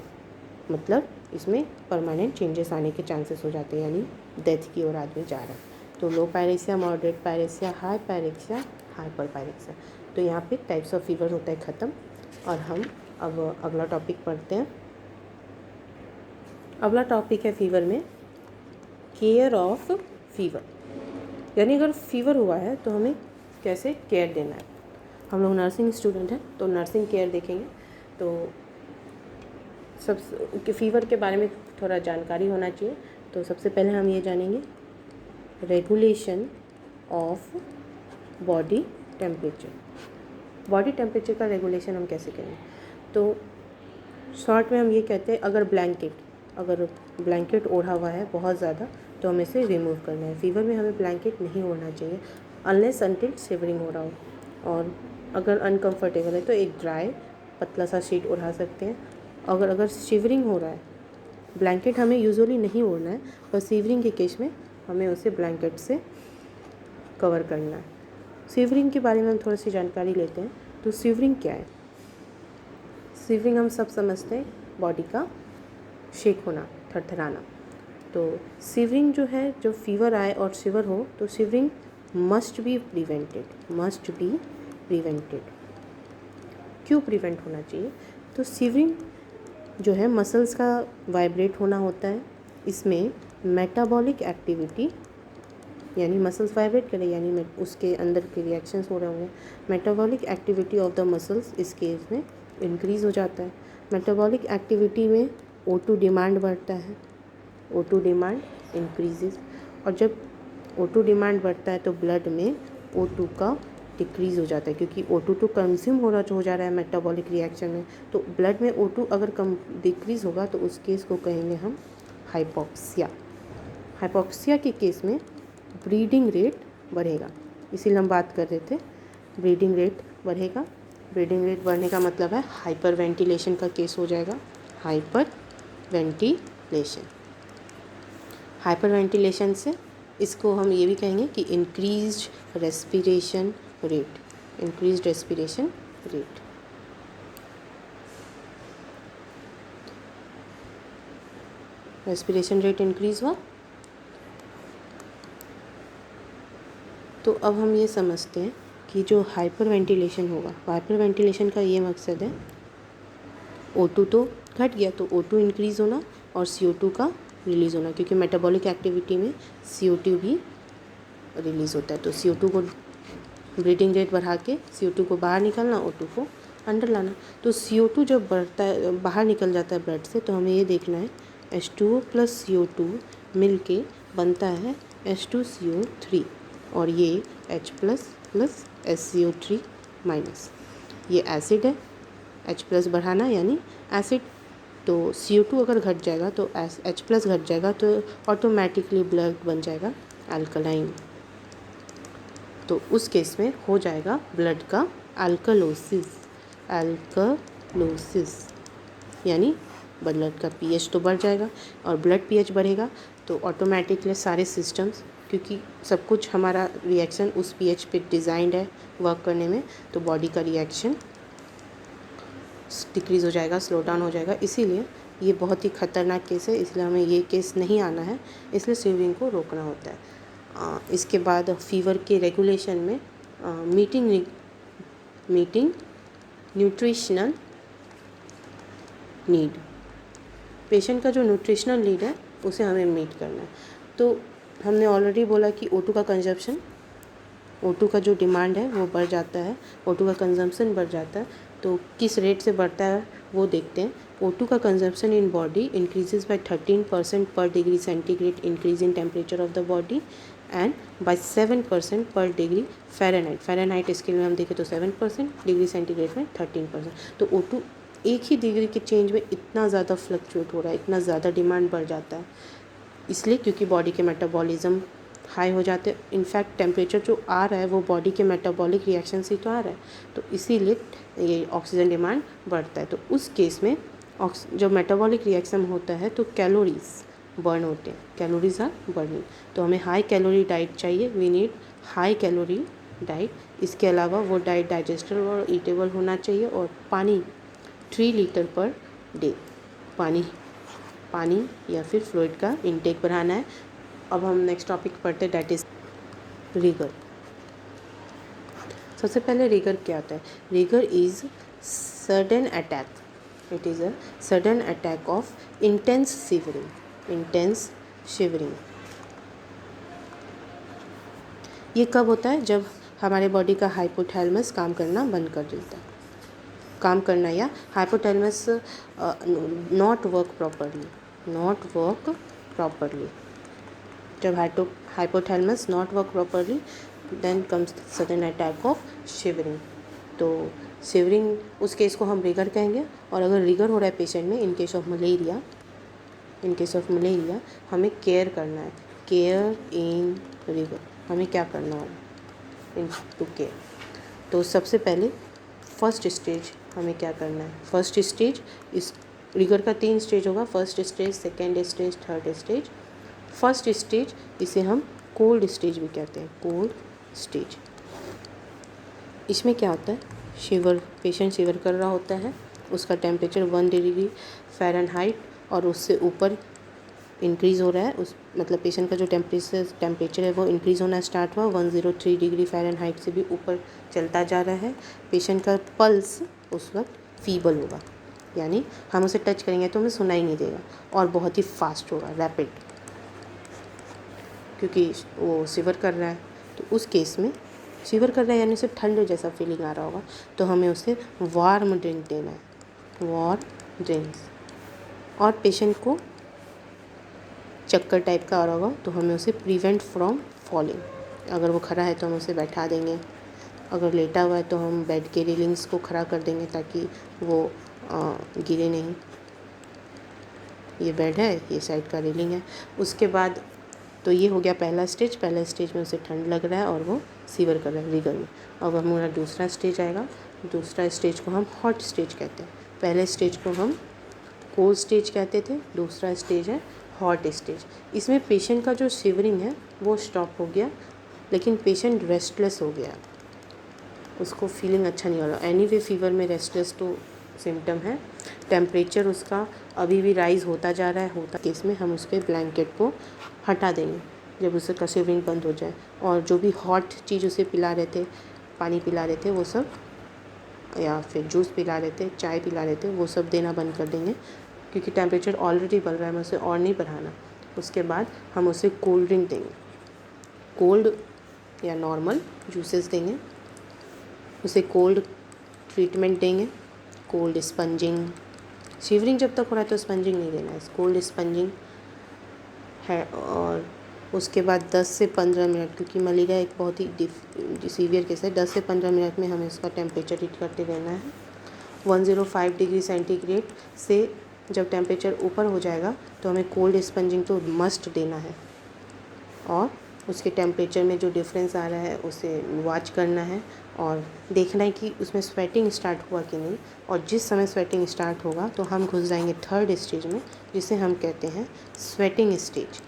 Speaker 1: मतलब इसमें परमानेंट चेंजेस आने के चांसेस हो जाते हैं, यानी डेथ की ओर आदमी जा रहा है। तो low pyrexia, moderate pyrexia, high pyrexia, hyperpyrexia. तो यहाँ पे टाइप्स ऑफ फीवर होता है ख़त्म। और हम अब अगला टॉपिक पढ़ते हैं। अगला टॉपिक है फीवर में केयर ऑफ फीवर, यानी अगर फीवर हुआ है तो हमें कैसे केयर देना है। हम लोग नर्सिंग स्टूडेंट हैं तो नर्सिंग केयर देखेंगे। तो सब फीवर के बारे में थोड़ा जानकारी होना चाहिए। तो सबसे पहले हम ये जानेंगे रेगुलेशन ऑफ बॉडी टेम्परेचर का रेगुलेशन हम कैसे करेंगे। तो शॉर्ट में हम ये कहते हैं, अगर ब्लैंकेट ओढ़ा हुआ है बहुत ज़्यादा तो हमें इसे रिमूव करना है। फीवर में हमें ब्लैंकेट नहीं ओढ़ना चाहिए अनलेस अनटिल शिवरिंग हो रहा हो, और अगर अनकंफर्टेबल है तो एक ड्राई पतला सा शीट ओढ़ा सकते हैं। अगर शिवरिंग हो रहा है, ब्लैंकेट हमें यूजुअली नहीं ओढ़ना है, पर शिवरिंग के केस में हमें उसे ब्लैंकेट से कवर करना है। शिवरिंग के बारे में हम थोड़ी सी जानकारी लेते हैं। तो शिवरिंग क्या है? शिवरिंग हम सब समझते हैं, बॉडी का शेक होना, थरथराना। तो शिवरिंग जो है, जब फीवर आए और शिवर हो तो शिवरिंग मस्ट बी प्रिवेंटेड। क्यों प्रिवेंट होना चाहिए? तो शिवरिंग जो है मसल्स का वाइब्रेट होना होता है। इसमें मेटाबॉलिक एक्टिविटी, यानी मसल्स वाइब्रेट करें यानी उसके अंदर के रिएक्शंस हो रहे होंगे। Metabolic activity of the muscles इस केस में इंक्रीज़ हो जाता है। मेटाबॉलिक एक्टिविटी में O2 डिमांड बढ़ता है, O2 डिमांड इंक्रीजेस, और जब O2 डिमांड बढ़ता है तो ब्लड में O2 का डिक्रीज़ हो जाता है, क्योंकि O2 तो कंज्यूम हो जा रहा है मेटाबॉलिक रिएक्शन में। तो ब्लड में O2 अगर कम डिक्रीज़ होगा तो उस केस को कहेंगे हम हाइपॉक्सिया के केस में ब्रीडिंग रेट बढ़ेगा। इसीलिए हम बात कर रहे थे, ब्रीडिंग रेट बढ़ेगा। ब्रीडिंग रेट बढ़ने का मतलब है हाइपर वेंटिलेशन का केस हो जाएगा। हाइपर वेंटिलेशन से इसको हम ये भी कहेंगे कि increased respiration rate. Respiration rate increase हुआ तो अब हम ये समझते हैं कि जो हाइपर वेंटिलेशन होगा, हाइपर वेंटिलेशन का ये मकसद है, O2 तो घट गया तो O2 इंक्रीज़ होना और CO2 का रिलीज़ होना, क्योंकि मेटाबॉलिक एक्टिविटी में CO2 भी रिलीज़ होता है। तो CO2 को ब्रीथिंग रेट बढ़ा के CO2 को बाहर निकालना, O2 को अंदर लाना। तो CO2 जब बढ़ता है, बाहर निकल जाता है ब्लड से, तो हमें ये देखना है H2O प्लस CO2 मिल के बनता है H2CO3 और ये H plus plus SCO3 minus, ये एसिड है। H प्लस बढ़ाना यानी एसिड। तो CO2 अगर घट जाएगा तो H प्लस घट जाएगा तो ऑटोमेटिकली ब्लड बन जाएगा अल्कलाइन। तो उस केस में हो जाएगा ब्लड का अल्कलोसिस, अल्कलोसिस यानी ब्लड का pH तो बढ़ जाएगा, और ब्लड pH बढ़ेगा तो ऑटोमेटिकली सारे सिस्टम्स, क्योंकि सब कुछ हमारा रिएक्शन उस pH पे डिज़ाइंड है वर्क करने में, तो बॉडी का रिएक्शन डिक्रीज़ हो जाएगा, स्लो डाउन हो जाएगा। इसीलिए ये बहुत ही ख़तरनाक केस है, इसलिए हमें ये केस नहीं आना है, इसलिए स्वीविंग को रोकना होता है। इसके बाद फीवर के रेगुलेशन में मीटिंग न्यूट्रिशनल नीड, पेशेंट का जो न्यूट्रिशनल नीड है उसे हमें मीट करना है। तो हमने ऑलरेडी बोला कि O2 का कंजप्शन, O2 का जो डिमांड है वो बढ़ जाता है, O2 का कंजम्पशन बढ़ जाता है। तो किस रेट से बढ़ता है वो देखते हैं। O2 का consumption in body increases by 13% per degree centigrade increase in temperature of the body and by 7% per degree Fahrenheit. Fahrenheit scale में हम देखें तो 7%, डिग्री सेंटीग्रेड में 13%। तो O2 एक ही डिग्री के चेंज में इतना ज़्यादा फ्लक्चुएट हो रहा है, इतना ज़्यादा डिमांड बढ़ जाता है, इसलिए क्योंकि बॉडी के मेटाबॉलिज्म हाई हो जाते हैं। इनफैक्ट टेम्परेचर जो आ रहा है वो बॉडी के मेटाबॉलिक रिएक्शन से तो आ रहा है, तो इसीलिए ये ऑक्सीजन डिमांड बढ़ता है। तो उस केस में जब मेटाबॉलिक रिएक्शन होता है तो कैलोरीज बर्न होते हैं, कैलोरीज आर बर्निंग। तो हमें हाई कैलोरी डाइट चाहिए, we need high calorie diet. इसके अलावा वो डाइट डाइजेस्टेबल और ईटेबल होना चाहिए, और पानी 3 लीटर पर डे, पानी या फिर फ्लूइड का इनटेक बढ़ाना है। अब हम नेक्स्ट टॉपिक पढ़ते हैं, डैट इज़ रिगर। सबसे पहले रिगर क्या होता है? Rigor is sudden attack, it is a sudden attack of intense shivering. ये कब होता है? जब हमारे बॉडी का हाइपोथैलेमस काम करना बंद कर देता है, काम करना, या हाइपोथैलेमस नॉट वर्क प्रॉपरली। जब hypothalamus not work properly then comes sudden attack of shivering. तो शिवरिंग, उस केस को हम रिगर कहेंगे। और अगर रिगर हो रहा है पेशेंट में इन केस ऑफ मलेरिया हमें केयर करना है, केयर इन रिगर। हमें क्या करना होगा इन टू केयर? तो सबसे पहले फर्स्ट स्टेज हमें क्या करना है? फर्स्ट स्टेज, इस रिगर का 3 स्टेज होगा, first stage, second stage, third stage. First stage इसे हम कोल्ड स्टेज भी कहते हैं, कोल्ड स्टेज। इसमें क्या होता है? पेशेंट शिवर कर रहा होता है, उसका टेम्परेचर 1 डिग्री फ़ारेनहाइट और उससे ऊपर इंक्रीज़ हो रहा है, मतलब पेशेंट का जो टेम्परेचर है वो इंक्रीज़ होना स्टार्ट हुआ, 103 डिग्री फ़ारेनहाइट से भी ऊपर चलता जा रहा है। पेशेंट का पल्स उस वक्त फीबल होगा, यानी हम उसे टच करेंगे तो हमें सुनाई नहीं देगा, और बहुत ही फास्ट होगा, रैपिड, क्योंकि वो शिवर कर रहा है। तो उस केस में शिवर कर रहा है यानी उसे ठंड जैसा फीलिंग आ रहा होगा, तो हमें उसे वार्म ड्रिंक देना है, वार्म ड्रिंक्स। और पेशेंट को चक्कर टाइप का आ रहा होगा तो हमें उसे प्रिवेंट फ्रॉम फॉलिंग, अगर वो खड़ा है तो हम उसे बैठा देंगे, अगर लेटा हुआ है तो हम बेड के रेलिंग्स को खड़ा कर देंगे ताकि वो गिरे नहीं। ये बेड है, ये साइड का रेलिंग है। उसके बाद तो ये हो गया पहला स्टेज में उसे ठंड लग रहा है और वो शिवर कर रहा है रिगर में। अब हमारा दूसरा स्टेज आएगा, दूसरा स्टेज को हम हॉट स्टेज कहते हैं। पहले स्टेज को हम कोल्ड स्टेज कहते थे, दूसरा स्टेज है हॉट स्टेज। इसमें पेशेंट का जो शिवरिंग है वो स्टॉप हो गया, लेकिन पेशेंट रेस्टलेस हो गया, उसको फीलिंग अच्छा नहीं हो रहा। एनीवे फीवर में रेस्टलेस तो सिम्टम है, टेम्परेचर उसका अभी भी राइज़ होता जा रहा है, केस में हम उसके ब्लैंकेट को हटा देंगे, जब उसका शिवरिंग बंद हो जाए। और जो भी हॉट चीज़ उसे पिला रहे थे, पानी पिला रहे थे वो सब, या फिर जूस पिला रहे थे, चाय पिला रहे थे, वो सब देना बंद कर देंगे, क्योंकि टेम्परेचर ऑलरेडी बढ़ रहा है, हमें उसे और नहीं बढ़ाना। उसके बाद हम उसे कोल्ड ड्रिंक देंगे, कोल्ड या नॉर्मल जूसेस देंगे, उसे कोल्ड ट्रीटमेंट देंगे, कोल्ड स्पंजिंग। शिवरिंग जब तक हो रहा है तो स्पंजिंग नहीं देना है, कोल्ड स्पंजिंग है। और उसके बाद 10 से 15 मिनट, क्योंकि मलेरिया एक बहुत ही सीवियर केस है, 10 से 15 मिनट में हमें इसका टेम्परेचर हीट करते रहना है। 105 डिग्री सेंटीग्रेड से जब टेम्परेचर ऊपर हो जाएगा तो हमें कोल्ड स्पंजिंग तो मस्ट देना है, और उसके टेम्परेचर में जो डिफरेंस आ रहा है उसे वॉच करना है और देखना है कि उसमें स्वेटिंग स्टार्ट हुआ कि नहीं। और जिस समय स्वेटिंग स्टार्ट होगा तो हम घुस जाएंगे थर्ड स्टेज में, जिसे हम कहते हैं स्वेटिंग स्टेज,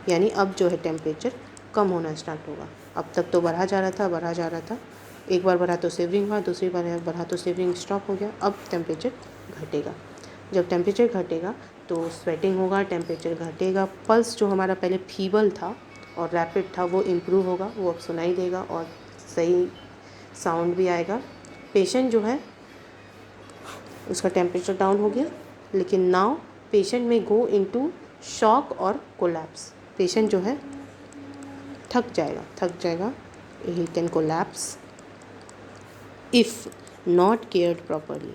Speaker 1: यानी अब जो है टेम्परेचर कम होना स्टार्ट होगा। अब तक तो बढ़ा जा रहा था, एक बार बढ़ा तो शिवरिंग हुआ, दूसरी बार बढ़ा तो शिवरिंग स्टॉप हो गया, अब टेम्परेचर घटेगा। जब टेम्परेचर घटेगा तो स्वेटिंग होगा, टेम्परेचर घटेगा, पल्स जो हमारा पहले फीबल था और रैपिड था वो इम्प्रूव होगा, वो अब सुनाई देगा और सही साउंड भी आएगा। पेशेंट जो है उसका टेम्परेचर डाउन हो गया, लेकिन नाउ पेशेंट में गो इनटू शॉक और कोलैप्स। पेशेंट जो है थक जाएगा, he can collapse if not cared properly.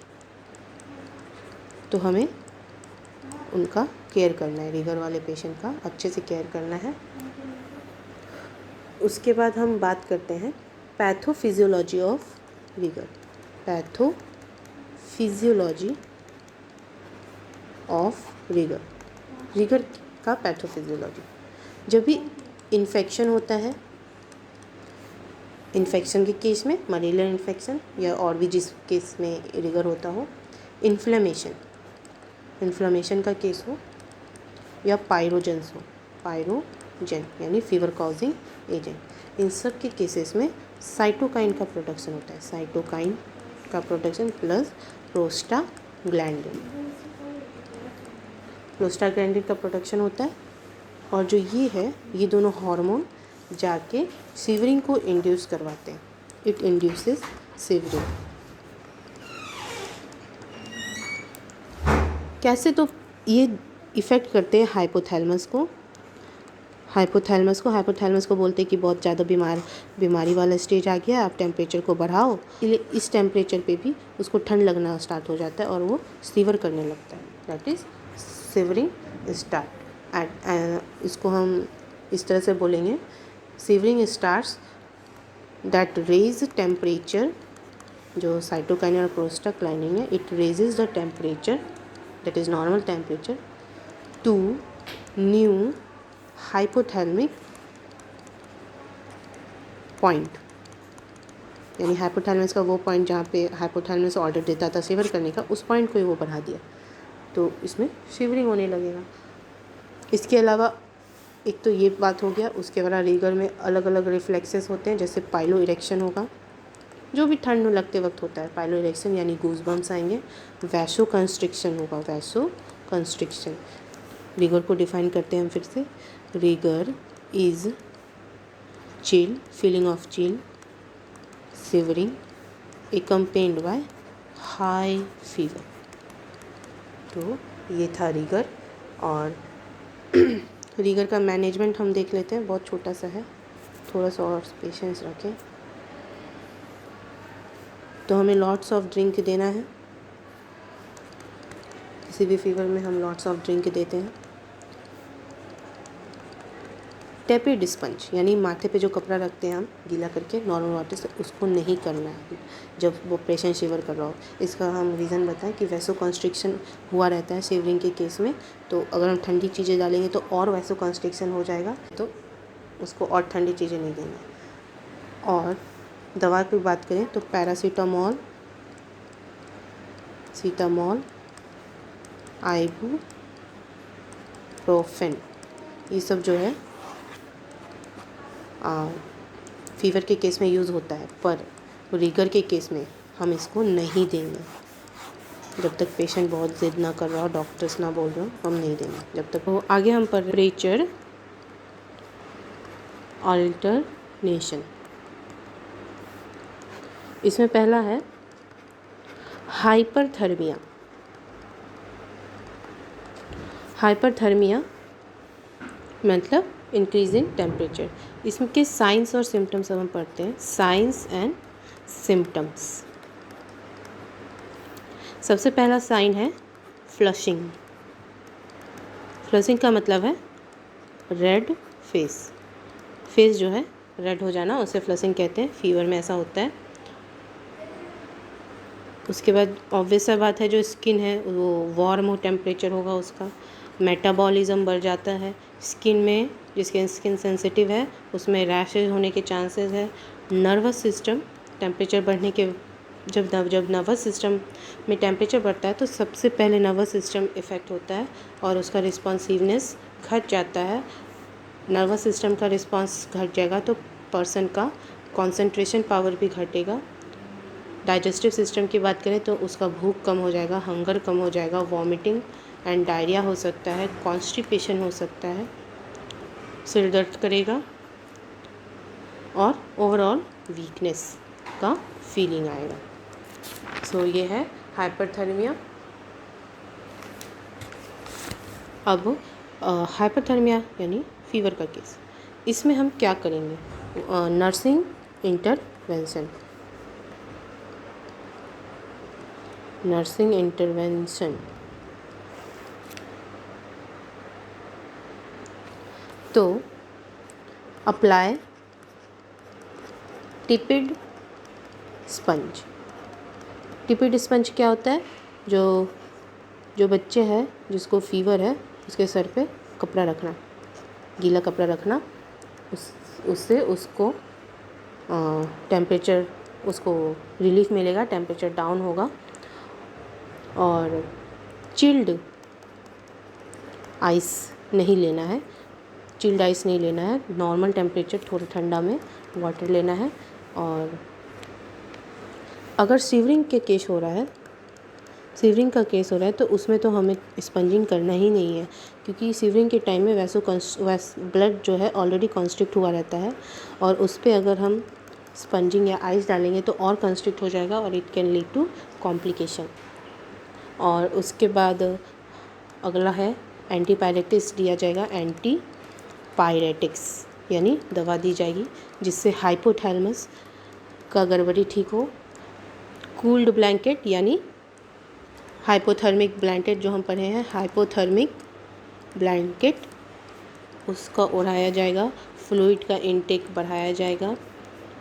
Speaker 1: तो हमें उनका केयर करना है, रिगर वाले पेशेंट का अच्छे से केयर करना है। उसके बाद हम बात करते हैं pathophysiology of rigor. Pathophysiology of rigor का पैथोफिजियोलॉजी। जब भी इन्फेक्शन होता है, इन्फेक्शन के केस में मलेरिया इन्फेक्शन या और भी जिस केस में रिगर होता हो, इन्फ्लेमेशन का केस हो, या पायरोजन यानी फीवर कॉजिंग एजेंट, इन सब के केसेस में साइटोकाइन का प्रोडक्शन होता है, साइटोकाइन का प्रोडक्शन प्लस प्रोस्टाग्लैंडिन का प्रोडक्शन होता है। और जो ये है, ये दोनों हार्मोन जाके शिवरिंग को इंड्यूस करवाते हैं, इट इंड्यूसेस शिवरिंग। कैसे? तो ये इफ़ेक्ट करते हैं हाइपोथैलेमस को बोलते हैं कि बहुत ज़्यादा बीमारी वाला स्टेज आ गया, आप टेम्परेचर को बढ़ाओ। इसलिए इस टेम्परेचर पे भी उसको ठंड लगना स्टार्ट हो जाता है और वो सीवर करने लगता है, दैट इज़ शिवरिंग स्टार्ट। इसको हम इस तरह से बोलेंगे, shivering starts that raise temperature, जो साइटोकाइन और प्रोस्टाग्लैंडिन है, it raises the temperature that is normal temperature to new hypothalamic point, यानी हाइपोथैलेमस का वो पॉइंट जहाँ पे हाइपोथैलेमस ऑर्डर देता था शिवर करने का, उस पॉइंट को ही वो बढ़ा दिया तो इसमें शिवरिंग होने लगेगा। इसके अलावा एक तो ये बात हो गया, उसके बाद रिगर में अलग अलग रिफ्लेक्सेस होते हैं, जैसे पाइलो इरेक्शन होगा, जो भी ठंड लगते वक्त होता है, पाइलो इरेक्शन यानी गूज़बम्स आएंगे। वैसो कंस्ट्रिक्शन होगा, वैसो कंस्ट्रिक्शन। रिगर को डिफाइन करते हैं हम फिर से, rigor is chill, feeling of chill, shivering accompanied by high fever. तो ये था रिगर। और रिगर का मैनेजमेंट हम देख लेते हैं, बहुत छोटा सा है, थोड़ा सा और पेशेंस रखें। तो हमें लॉट्स ऑफ ड्रिंक देना है, किसी भी फीवर में हम लॉट्स ऑफ ड्रिंक देते हैं। टेपिड स्पंज, यानी माथे पे जो कपड़ा रखते हैं हम गीला करके नॉर्मल वाटर से, उसको नहीं करना है जब वो पेशेंट शिवर कर रहा हो। इसका हम रीज़न बताएं कि वैसो कंस्ट्रिक्शन हुआ रहता है शिवरिंग के केस में, तो अगर हम ठंडी चीज़ें डालेंगे तो और वैसो कंस्ट्रिक्शन हो जाएगा, तो उसको और ठंडी चीज़ें नहीं देना। और दवा की बात करें तो पैरासीटामोल, आइबुप्रोफेन, ये सब जो है फीवर के केस में यूज़ होता है, पर रिगर के केस में हम इसको नहीं देंगे। जब तक पेशेंट बहुत ज़िद ना कर रहा हो, डॉक्टर्स ना बोल रहे हो, हम नहीं देंगे जब तक वो। आगे हम टेम्परेचर अल्टरनेशन। इसमें पहला है हाइपरथर्मिया। हाइपरथर्मिया मतलब इंक्रीज इन टेम्परेचर। इसके साइंस और सिम्टम्स अब हम पढ़ते हैं। Science and symptoms. सबसे पहला साइन है फ्लशिंग। फ्लशिंग का मतलब है रेड फेस। फेस जो है रेड हो जाना, उसे फ्लशिंग कहते हैं। फीवर में ऐसा होता है। उसके बाद ऑब्वियस सा बात है, जो स्किन है वो वार्म हो, टेम्परेचर होगा उसका। मेटाबॉलिज्म बढ़ जाता है स्किन में। जिसकी स्किन सेंसिटिव है उसमें रैशेज होने के चांसेस है। नर्वस सिस्टम टेम्परेचर बढ़ने के जब नर्वस सिस्टम में टेम्परेचर बढ़ता है तो सबसे पहले नर्वस सिस्टम इफ़ेक्ट होता है और उसका रिस्पॉन्सिवनेस घट जाता है। नर्वस सिस्टम का रिस्पॉन्स घट जाएगा तो पर्सन का कंसंट्रेशन पावर भी घटेगा। डाइजेस्टिव सिस्टम की बात करें तो उसका भूख कम हो जाएगा, हंगर कम हो जाएगा, वॉमिटिंग एंड डायरिया हो सकता है, कॉन्स्टिपेशन हो सकता है, सिर दर्द करेगा और ओवरऑल वीकनेस का फीलिंग आएगा। सो ये है हाइपरथर्मिया। अब हाइपरथर्मिया यानी फीवर का केस, इसमें हम क्या करेंगे? Nursing intervention. नर्सिंग इंटरवेंशन तो अप्लाई टिपिड स्पंज। टिपिड स्पंज क्या होता है? जो बच्चे हैं जिसको फीवर है उसके सर पे कपड़ा रखना, गीला कपड़ा रखना, उससे उसको टेम्परेचर, उसको रिलीफ मिलेगा, टेम्परेचर डाउन होगा। और चिल्ड आइस नहीं लेना है, चिल्ड आइस नहीं लेना है, नॉर्मल टेम्परेचर थोड़ा ठंडा में वाटर लेना है। और अगर सीवरिंग का केस हो रहा है तो उसमें तो हमें स्पंजिंग करना ही नहीं है, क्योंकि सीवरिंग के टाइम में ब्लड जो है ऑलरेडी कॉन्स्ट्रिक्ट हुआ रहता है और उस पर अगर हम स्पंजिंग या आइस डालेंगे तो और कॉन्स्ट्रिक्ट हो जाएगा और it can lead to complication. और उसके बाद अगला है एंटीपायरेटिक्स दिया जाएगा। एंटीपायरेटिक्स यानी दवा दी जाएगी जिससे हाइपोथैलेमस का गड़बड़ी ठीक हो। कूल्ड ब्लैंकेट यानी हाइपोथर्मिक ब्लैंकेट जो हम पढ़े हैं, हाइपोथर्मिक ब्लैंकेट, उसका ओढ़ाया जाएगा। फ्लूइड का इनटेक बढ़ाया जाएगा।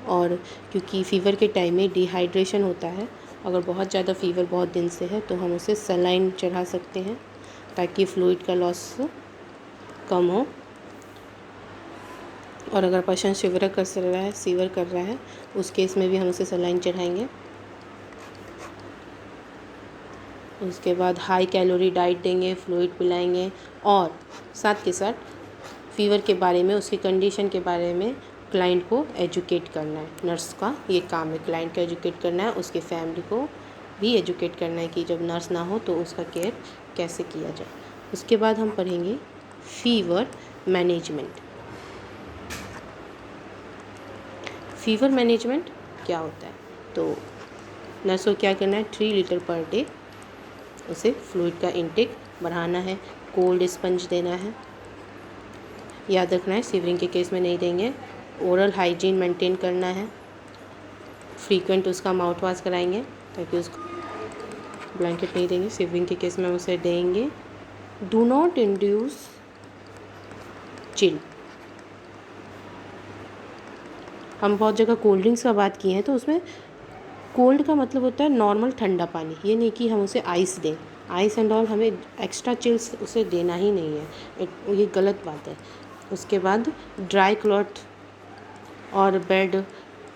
Speaker 1: और क्योंकि फ़ीवर के टाइम में डिहाइड्रेशन होता है, अगर बहुत ज़्यादा फ़ीवर बहुत दिन से है तो हम उसे सलाइन चढ़ा सकते हैं ताकि फ्लूइड का लॉस कम हो। और अगर पेशेंट सीवर कर रहा है उस केस में भी हम उसे सलाइन चढ़ाएंगे। उसके बाद हाई कैलोरी डाइट देंगे, फ्लूइड पिलाएंगे और साथ के साथ फ़ीवर के बारे में, उसकी कंडीशन के बारे में क्लाइंट को एजुकेट करना है। नर्स का ये काम है, क्लाइंट को एजुकेट करना है, उसके फैमिली को भी एजुकेट करना है कि जब नर्स ना हो तो उसका केयर कैसे किया जाए। उसके बाद हम पढ़ेंगे फीवर मैनेजमेंट। फीवर मैनेजमेंट क्या होता है? तो नर्स को क्या करना है? 3 लीटर पर डे उसे फ्लूइड का इनटेक बढ़ाना है, कोल्ड स्पंज देना है, याद रखना है सीवरिंग के केस में नहीं देंगे। ओरल हाइजीन मेंटेन करना है, फ्रीक्वेंट उसका माउथ वॉश कराएंगे ताकि उसको ब्लैंकेट नहीं देंगे, सीवरिंग के केस में उसे देंगे। Do not induce chill. हम बहुत जगह कोल्ड ड्रिंक्स का बात किए हैं तो उसमें कोल्ड का मतलब होता है नॉर्मल ठंडा पानी, ये नहीं कि हम उसे आइस दें। आइस एंड ऑल हमें एक्स्ट्रा चिल्स उसे देना ही नहीं है, ये गलत बात है। उसके बाद ड्राई क्लॉथ और बेड,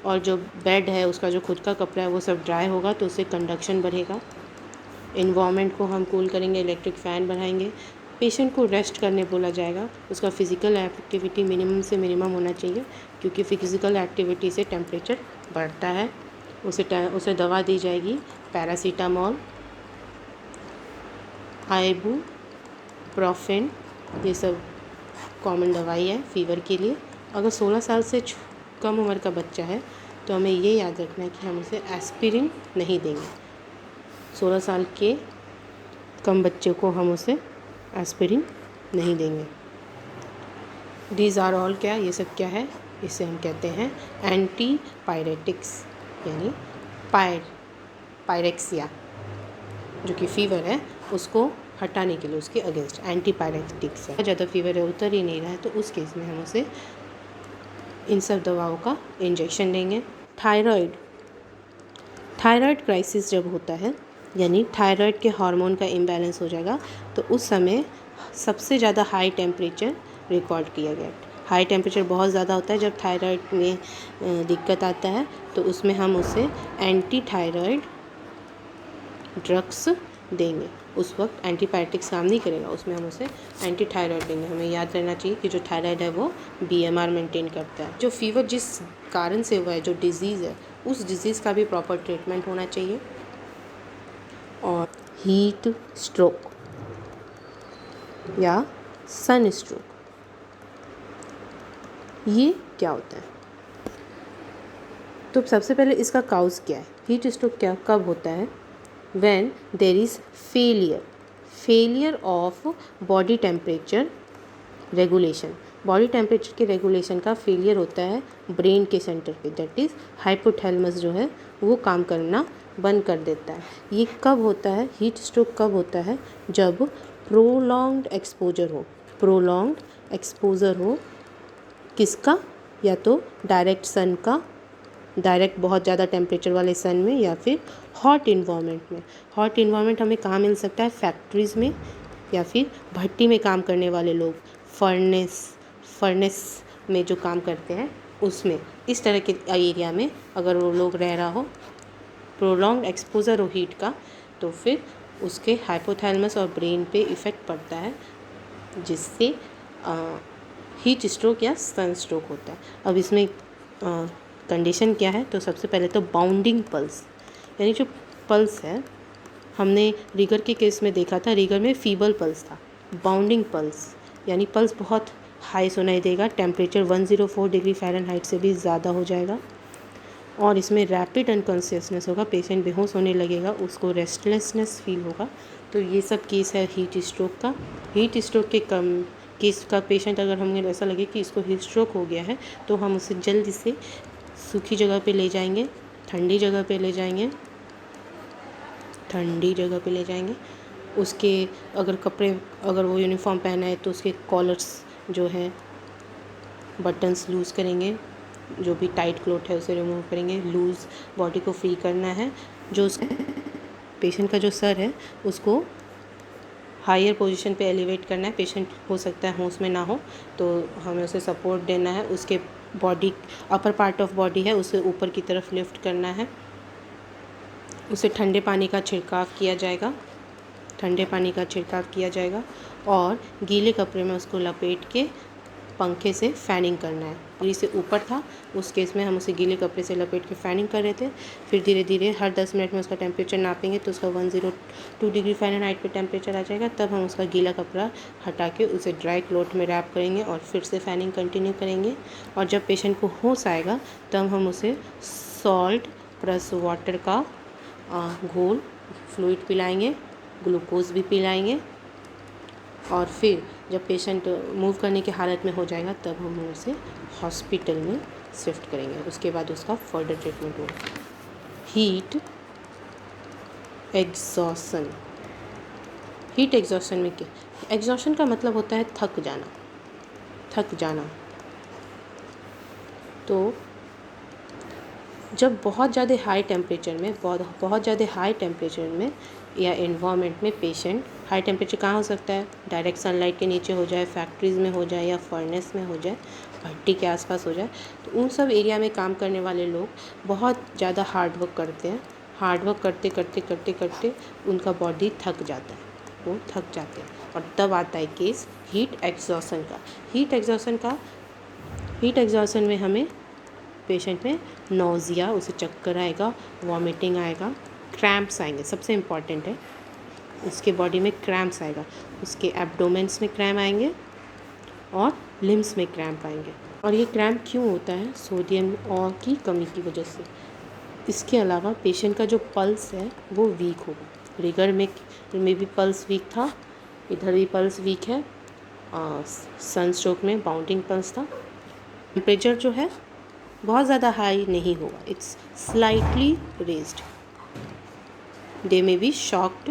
Speaker 1: और जो बेड है उसका जो खुद का कपड़ा है वो सब ड्राई होगा तो उससे कंडक्शन बढ़ेगा। इन्वायरमेंट को हम कूल करेंगे, इलेक्ट्रिक फ़ैन बनाएंगे। पेशेंट को रेस्ट करने बोला जाएगा। उसका फ़िज़िकल एक्टिविटी मिनिमम से मिनिमम होना चाहिए, क्योंकि फ़िज़िकल एक्टिविटी से टेम्परेचर बढ़ता है। उसे दवा दी जाएगी, पैरासीटामॉल, आइबुप्रोफेन, ये सब कॉमन दवाई है फ़ीवर के लिए। अगर 16 साल से कम उम्र का बच्चा है तो हमें ये याद रखना है कि हम उसे एस्पिरिन नहीं देंगे। 16 साल के कम बच्चे को हम उसे एस्पिरिन नहीं देंगे। दीज आर ऑल क्या, ये सब क्या है, इसे हम कहते हैं एंटी पायरेटिक्स, यानी पायरेक्सिया, जो कि फीवर है उसको हटाने के लिए उसके अगेंस्ट एंटी पायरेटिक्स है। ज़्यादा फीवर है, उतर ही नहीं रहा है, तो उस केस में हम उसे इन सब दवाओं का इंजेक्शन देंगे। थायराइड क्राइसिस जब होता है, यानी थायराइड के हार्मोन का इम्बैलेंस हो जाएगा, तो उस समय सबसे ज़्यादा हाई टेम्परेचर रिकॉर्ड किया गया। हाई टेम्परेचर बहुत ज़्यादा होता है जब थायराइड में दिक्कत आता है, तो उसमें हम उसे एंटी थायराइड ड्रग्स देंगे। उस वक्त एंटीबायोटिक्स काम नहीं करेगा, उसमें हम उसे एंटी थायराइड देंगे। हमें याद रहना चाहिए कि जो थायराइड है वो BMR मेंटेन करता है। जो फीवर जिस कारण से हुआ है, जो डिज़ीज़ है, उस डिज़ीज़ का भी प्रॉपर ट्रीटमेंट होना चाहिए। और हीट स्ट्रोक या सन स्ट्रोक, ये क्या होता है? तो सबसे पहले इसका काउज क्या है? हीट स्ट्रोक कब होता है? when there is failure of body temperature regulation, body temperature के रेगुलेशन का फेलियर होता है ब्रेन के सेंटर पे, दैट इज़ हाइपोथैलेमस जो है वो काम करना बंद कर देता है। ये कब होता है? हीट स्ट्रोक कब होता है? जब प्रोलॉन्ग्ड एक्सपोजर हो किसका? या तो डायरेक्ट सन का, डायरेक्ट बहुत ज़्यादा टेम्परेचर वाले सन में, या फिर हॉट इन्वायरमेंट में। हॉट इन्वायरमेंट हमें कहाँ मिल सकता है? फैक्ट्रीज़ में, या फिर भट्टी में काम करने वाले लोग, फर्नेस में जो काम करते हैं उसमें, इस तरह के एरिया में अगर वो लोग रह रहा हो, प्रोलॉन्ग एक्सपोजर हो हीट का, तो फिर उसके हाइपोथैलेमस और ब्रेन पे इफ़ेक्ट पड़ता है, जिससे हीट स्ट्रोक या सन स्ट्रोक होता है। अब इसमें कंडीशन क्या है? तो सबसे पहले तो बाउंडिंग पल्स, यानी जो पल्स है, हमने रीगर के केस में देखा था, रीगर में फीबल पल्स था। बाउंडिंग पल्स यानी पल्स बहुत हाई सुनाई देगा, टेम्परेचर 104 डिग्री फ़ारेनहाइट से भी ज़्यादा हो जाएगा, और इसमें रैपिड अनकॉन्शियसनेस होगा, पेशेंट बेहोश होने लगेगा, उसको रेस्टलेसनेस फील होगा। तो ये सब केस है हीट स्ट्रोक का। हीट स्ट्रोक के केस का पेशेंट अगर हमें ऐसा लगे कि इसको हीट स्ट्रोक हो गया है, तो हम उसे जल्दी से सूखी जगह पे ले जाएंगे, ठंडी जगह पे ले जाएंगे। उसके अगर वो यूनिफॉर्म पहना है तो उसके कॉलर्स जो हैं, बटन्स लूज़ करेंगे, जो भी टाइट क्लोथ है उसे रिमूव करेंगे, लूज़ बॉडी को फ्री करना है। जो पेशेंट का जो सर है उसको हायर पोजीशन पे एलिवेट करना है। पेशेंट हो सकता है होश में ना हो, तो हमें उसे सपोर्ट देना है। उसके body, upper part of body है, उसे ऊपर की तरफ लिफ्ट करना है। उसे ठंडे पानी का छिड़काव किया जाएगा और गीले कपड़े में उसको लपेट के पंखे से फैनिंग करना है। जिसे ऊपर था उस केस में हम उसे गीले कपड़े से लपेट के फैनिंग कर रहे थे। फिर धीरे धीरे हर 10 मिनट में उसका टेम्परेचर नापेंगे तो उसका 102 डिग्री फ़ारेनहाइट पे टेम्परेचर आ जाएगा। तब हम उसका गीला कपड़ा हटा के उसे ड्राई क्लॉथ में रैप करेंगे और फिर से फैनिंग कंटिन्यू करेंगे। और जब पेशेंट को होश आएगा तब हम उसे सॉल्ट प्लस वाटर का घोल फ्लूइड पिलाएंगे, ग्लूकोज भी पिलाएंगे। और फिर जब पेशेंट मूव करने की हालत में हो जाएगा तब हम उसे हॉस्पिटल में शिफ्ट करेंगे। उसके बाद उसका फर्दर ट्रीटमेंट होगा। हीट एग्जॉशन में क्या? एग्जॉशन का मतलब होता है थक जाना। तो जब बहुत ज़्यादा हाई टेम्परेचर में या इन्वायरमेंट में पेशेंट, हाई टेम्परेचर कहाँ हो सकता है? डायरेक्ट सनलाइट के नीचे हो जाए, फैक्ट्रीज़ में हो जाए, या फर्नेस में हो जाए, भट्टी के आसपास हो जाए। तो उन सब एरिया में काम करने वाले लोग बहुत ज़्यादा हार्ड वर्क करते हैं। हार्ड वर्क करते उनका बॉडी थक जाता है, वो थक जाते हैं। और तब आता है केस हीट एग्जॉशन में हमें पेशेंट में नोज़िया, उसे चक्कर आएगा, वॉमिटिंग आएगा, क्रैम्प्स आएंगे। सबसे इम्पॉर्टेंट है, उसके बॉडी में क्रैम्प्स आएगा, उसके एब्डोमेंस में क्रैम्प आएंगे और लिम्स में क्रैम्प आएंगे। और ये क्रैम्प क्यों होता है? सोडियम और की कमी की वजह से। इसके अलावा पेशेंट का जो पल्स है वो वीक होगा। रिगर में भी पल्स वीक था, इधर भी पल्स वीक है, सनस्ट्रोक में बाउंडिंग पल्स था। टेम्परेचर जो है बहुत ज़्यादा हाई नहीं होगा, इट्स स्लाइटली रेज्ड। दे में बी शॉक्ड,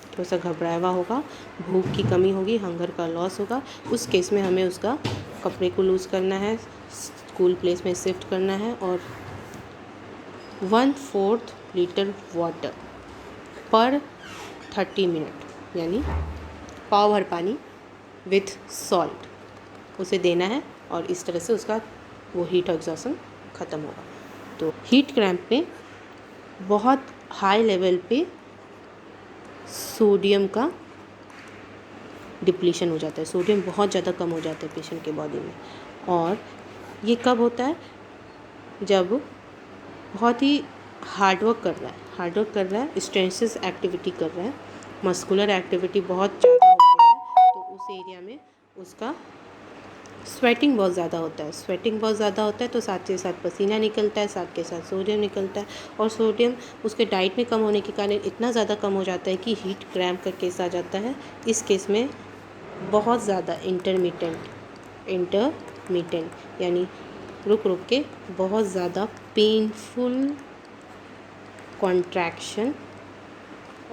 Speaker 1: थोड़ा सा घबराया हुआ होगा, भूख की कमी होगी, हंगर का लॉस होगा। उस केस में हमें उसका कपड़े को लूज़ करना है, कूल प्लेस में शिफ्ट करना है और 1/4 लीटर वाटर पर 30 मिनट यानी पाव भर पानी विथ सॉल्ट उसे देना है और इस तरह से उसका वो हीट एग्जॉशन ख़त्म होगा। तो हीट क्रैम्प में बहुत हाई लेवल पे सोडियम का डिप्लीशन हो जाता है, सोडियम बहुत ज़्यादा कम हो जाता है पेशेंट के बॉडी में। और ये कब होता है? जब बहुत ही हार्डवर्क कर रहा है, स्ट्रेसेस एक्टिविटी कर रहा है, मस्कुलर एक्टिविटी बहुत ज़्यादा हो गया है, तो उस एरिया में उसका स्वेटिंग बहुत ज़्यादा होता है, तो साथ के साथ पसीना निकलता है, साथ के साथ सोडियम निकलता है। और सोडियम उसके डाइट में कम होने के कारण इतना ज़्यादा कम हो जाता है कि हीट क्रैम्प का केस आ जाता है। इस केस में बहुत ज़्यादा इंटरमिटेंट यानी रुक के बहुत ज़्यादा painful contraction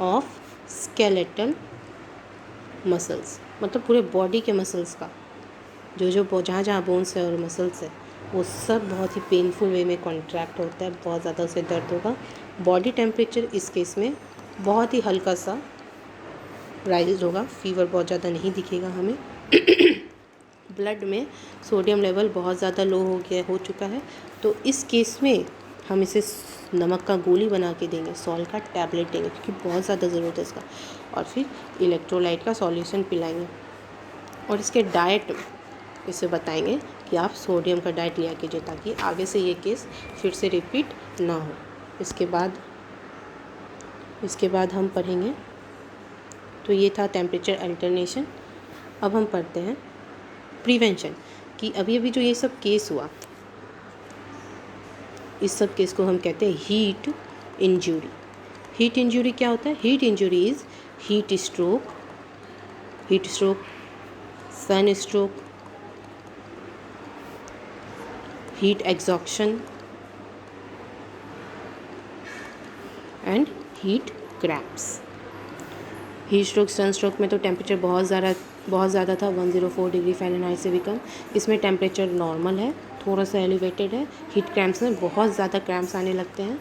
Speaker 1: of skeletal muscles, मतलब पूरे बॉडी के मसल्स का जो जहाँ बोन्स है और मसल्स है वो सब बहुत ही पेनफुल वे में कॉन्ट्रैक्ट होता है, बहुत ज़्यादा उसे दर्द होगा। बॉडी टेम्परेचर इस केस में बहुत ही हल्का सा राइज होगा, फीवर बहुत ज़्यादा नहीं दिखेगा हमें। ब्लड में सोडियम लेवल बहुत ज़्यादा लो हो चुका है, तो इस केस में हम इसे नमक का गोली बना के देंगे, सॉल्ट का टैबलेट देंगे क्योंकि बहुत ज़्यादा ज़रूरत है इसका, और फिर इलेक्ट्रोलाइट का सॉल्यूशन पिलाएंगे। और इसके डाइट इसे बताएंगे कि आप सोडियम का डाइट लिया कीजिए ताकि आगे से ये केस फिर से रिपीट ना हो। इसके बाद हम पढ़ेंगे, तो ये था टेम्परेचर अल्टरनेशन। अब हम पढ़ते हैं प्रिवेंशन, कि अभी जो ये सब केस हुआ, इस सब केस को हम कहते हैं हीट इंजरी। हीट इंजरी क्या होता है? Heat injury is heat stroke, sunstroke, heat exhaustion and heat cramps. Heat stroke, sunstroke में तो टेम्परेचर बहुत ज़्यादा था, 104 डिग्री फ़ारेनहाइट से भी कम। इसमें टेम्परेचर नॉर्मल है, थोड़ा सा एलिवेटेड है। हीट क्रैम्प्स में बहुत ज़्यादा क्रैम्प्स आने लगते हैं,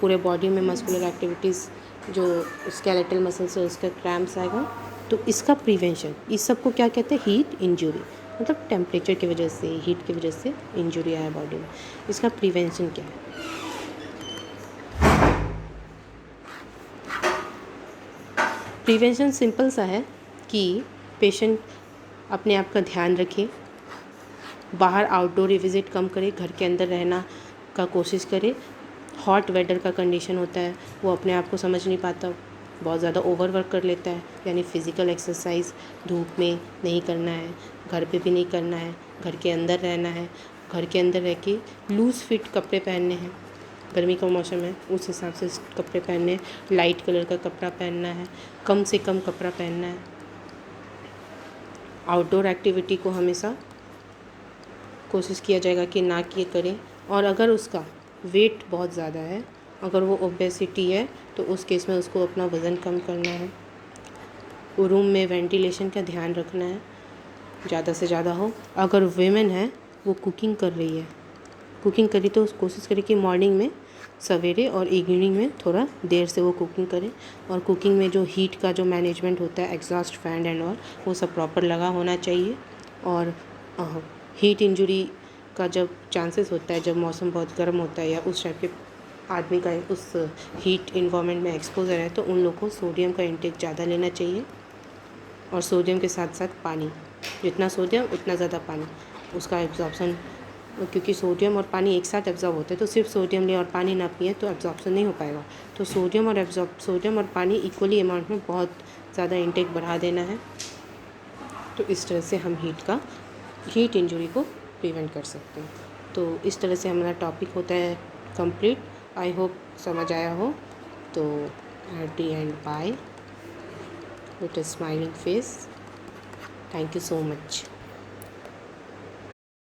Speaker 1: पूरे बॉडी में मस्कुलर एक्टिविटीज़ जो स्केलेटल मसल्स है उसका क्रैम्प्स आएगा। तो इसका प्रिवेंशन, इस सब को क्या कहते हैं? हीट इंजरी, मतलब टेम्परेचर की वजह से, हीट की वजह से इंजरी आया बॉडी में। इसका प्रिवेंशन क्या है? प्रिवेंशन सिंपल सा है कि पेशेंट अपने आप का ध्यान रखे, बाहर आउटडोर विज़िट कम करे, घर के अंदर रहना का कोशिश करे। हॉट वेदर का कंडीशन होता है, वो अपने आप को समझ नहीं पाता, बहुत ज़्यादा ओवरवर्क कर लेता है, यानी फ़िज़िकल एक्सरसाइज धूप में नहीं करना है, घर पे भी नहीं करना है, घर के अंदर रहना है। घर के अंदर रह के लूज़ फिट कपड़े पहनने हैं, गर्मी का मौसम है उस हिसाब से कपड़े पहनने हैं, लाइट कलर का कपड़ा पहनना है, कम से कम कपड़ा पहनना है। आउटडोर एक्टिविटी को हमेशा कोशिश किया जाएगा कि ना किए करें। और अगर उसका वेट बहुत ज़्यादा है, अगर वो ओबेसिटी है, तो उस केस में उसको अपना वज़न कम करना है। रूम में वेंटिलेशन का ध्यान रखना है, ज़्यादा से ज़्यादा हो। अगर वीमेन है, वो कुकिंग करी तो कोशिश करें कि मॉर्निंग में, सवेरे और इवनिंग में थोड़ा देर से वो कुकिंग करें। और कुकिंग में जो हीट का जो मैनेजमेंट होता है, एग्जॉस्ट फैन एंड ऑल, वो सब प्रॉपर लगा होना चाहिए। और हीट इंजरी का जब चांसेस होता है, जब मौसम बहुत गर्म होता है या उस टाइप के आदमी का उस हीट इन्वायरमेंट में एक्सपोजर है, तो उन लोगों को सोडियम का इंटेक ज़्यादा लेना चाहिए। और सोडियम के साथ साथ पानी, जितना सोडियम उतना ज़्यादा पानी, उसका एब्जॉर्प्शन, क्योंकि सोडियम और पानी एक साथ एब्जॉर्ब होते हैं, तो सिर्फ सोडियम लें और पानी ना पिए तो एब्जॉर्प्शन नहीं हो पाएगा। तो सोडियम और पानी इक्वली अमाउंट में बहुत ज़्यादा इंटेक बढ़ा देना है। तो इस तरह से हम हीट इंजरी को प्रिवेंट कर सकते हैं। तो इस तरह से हमारा टॉपिक होता है कंप्लीट। आई होप समझ आया हो। तो at the end bye with a smiling face. Thank you so much.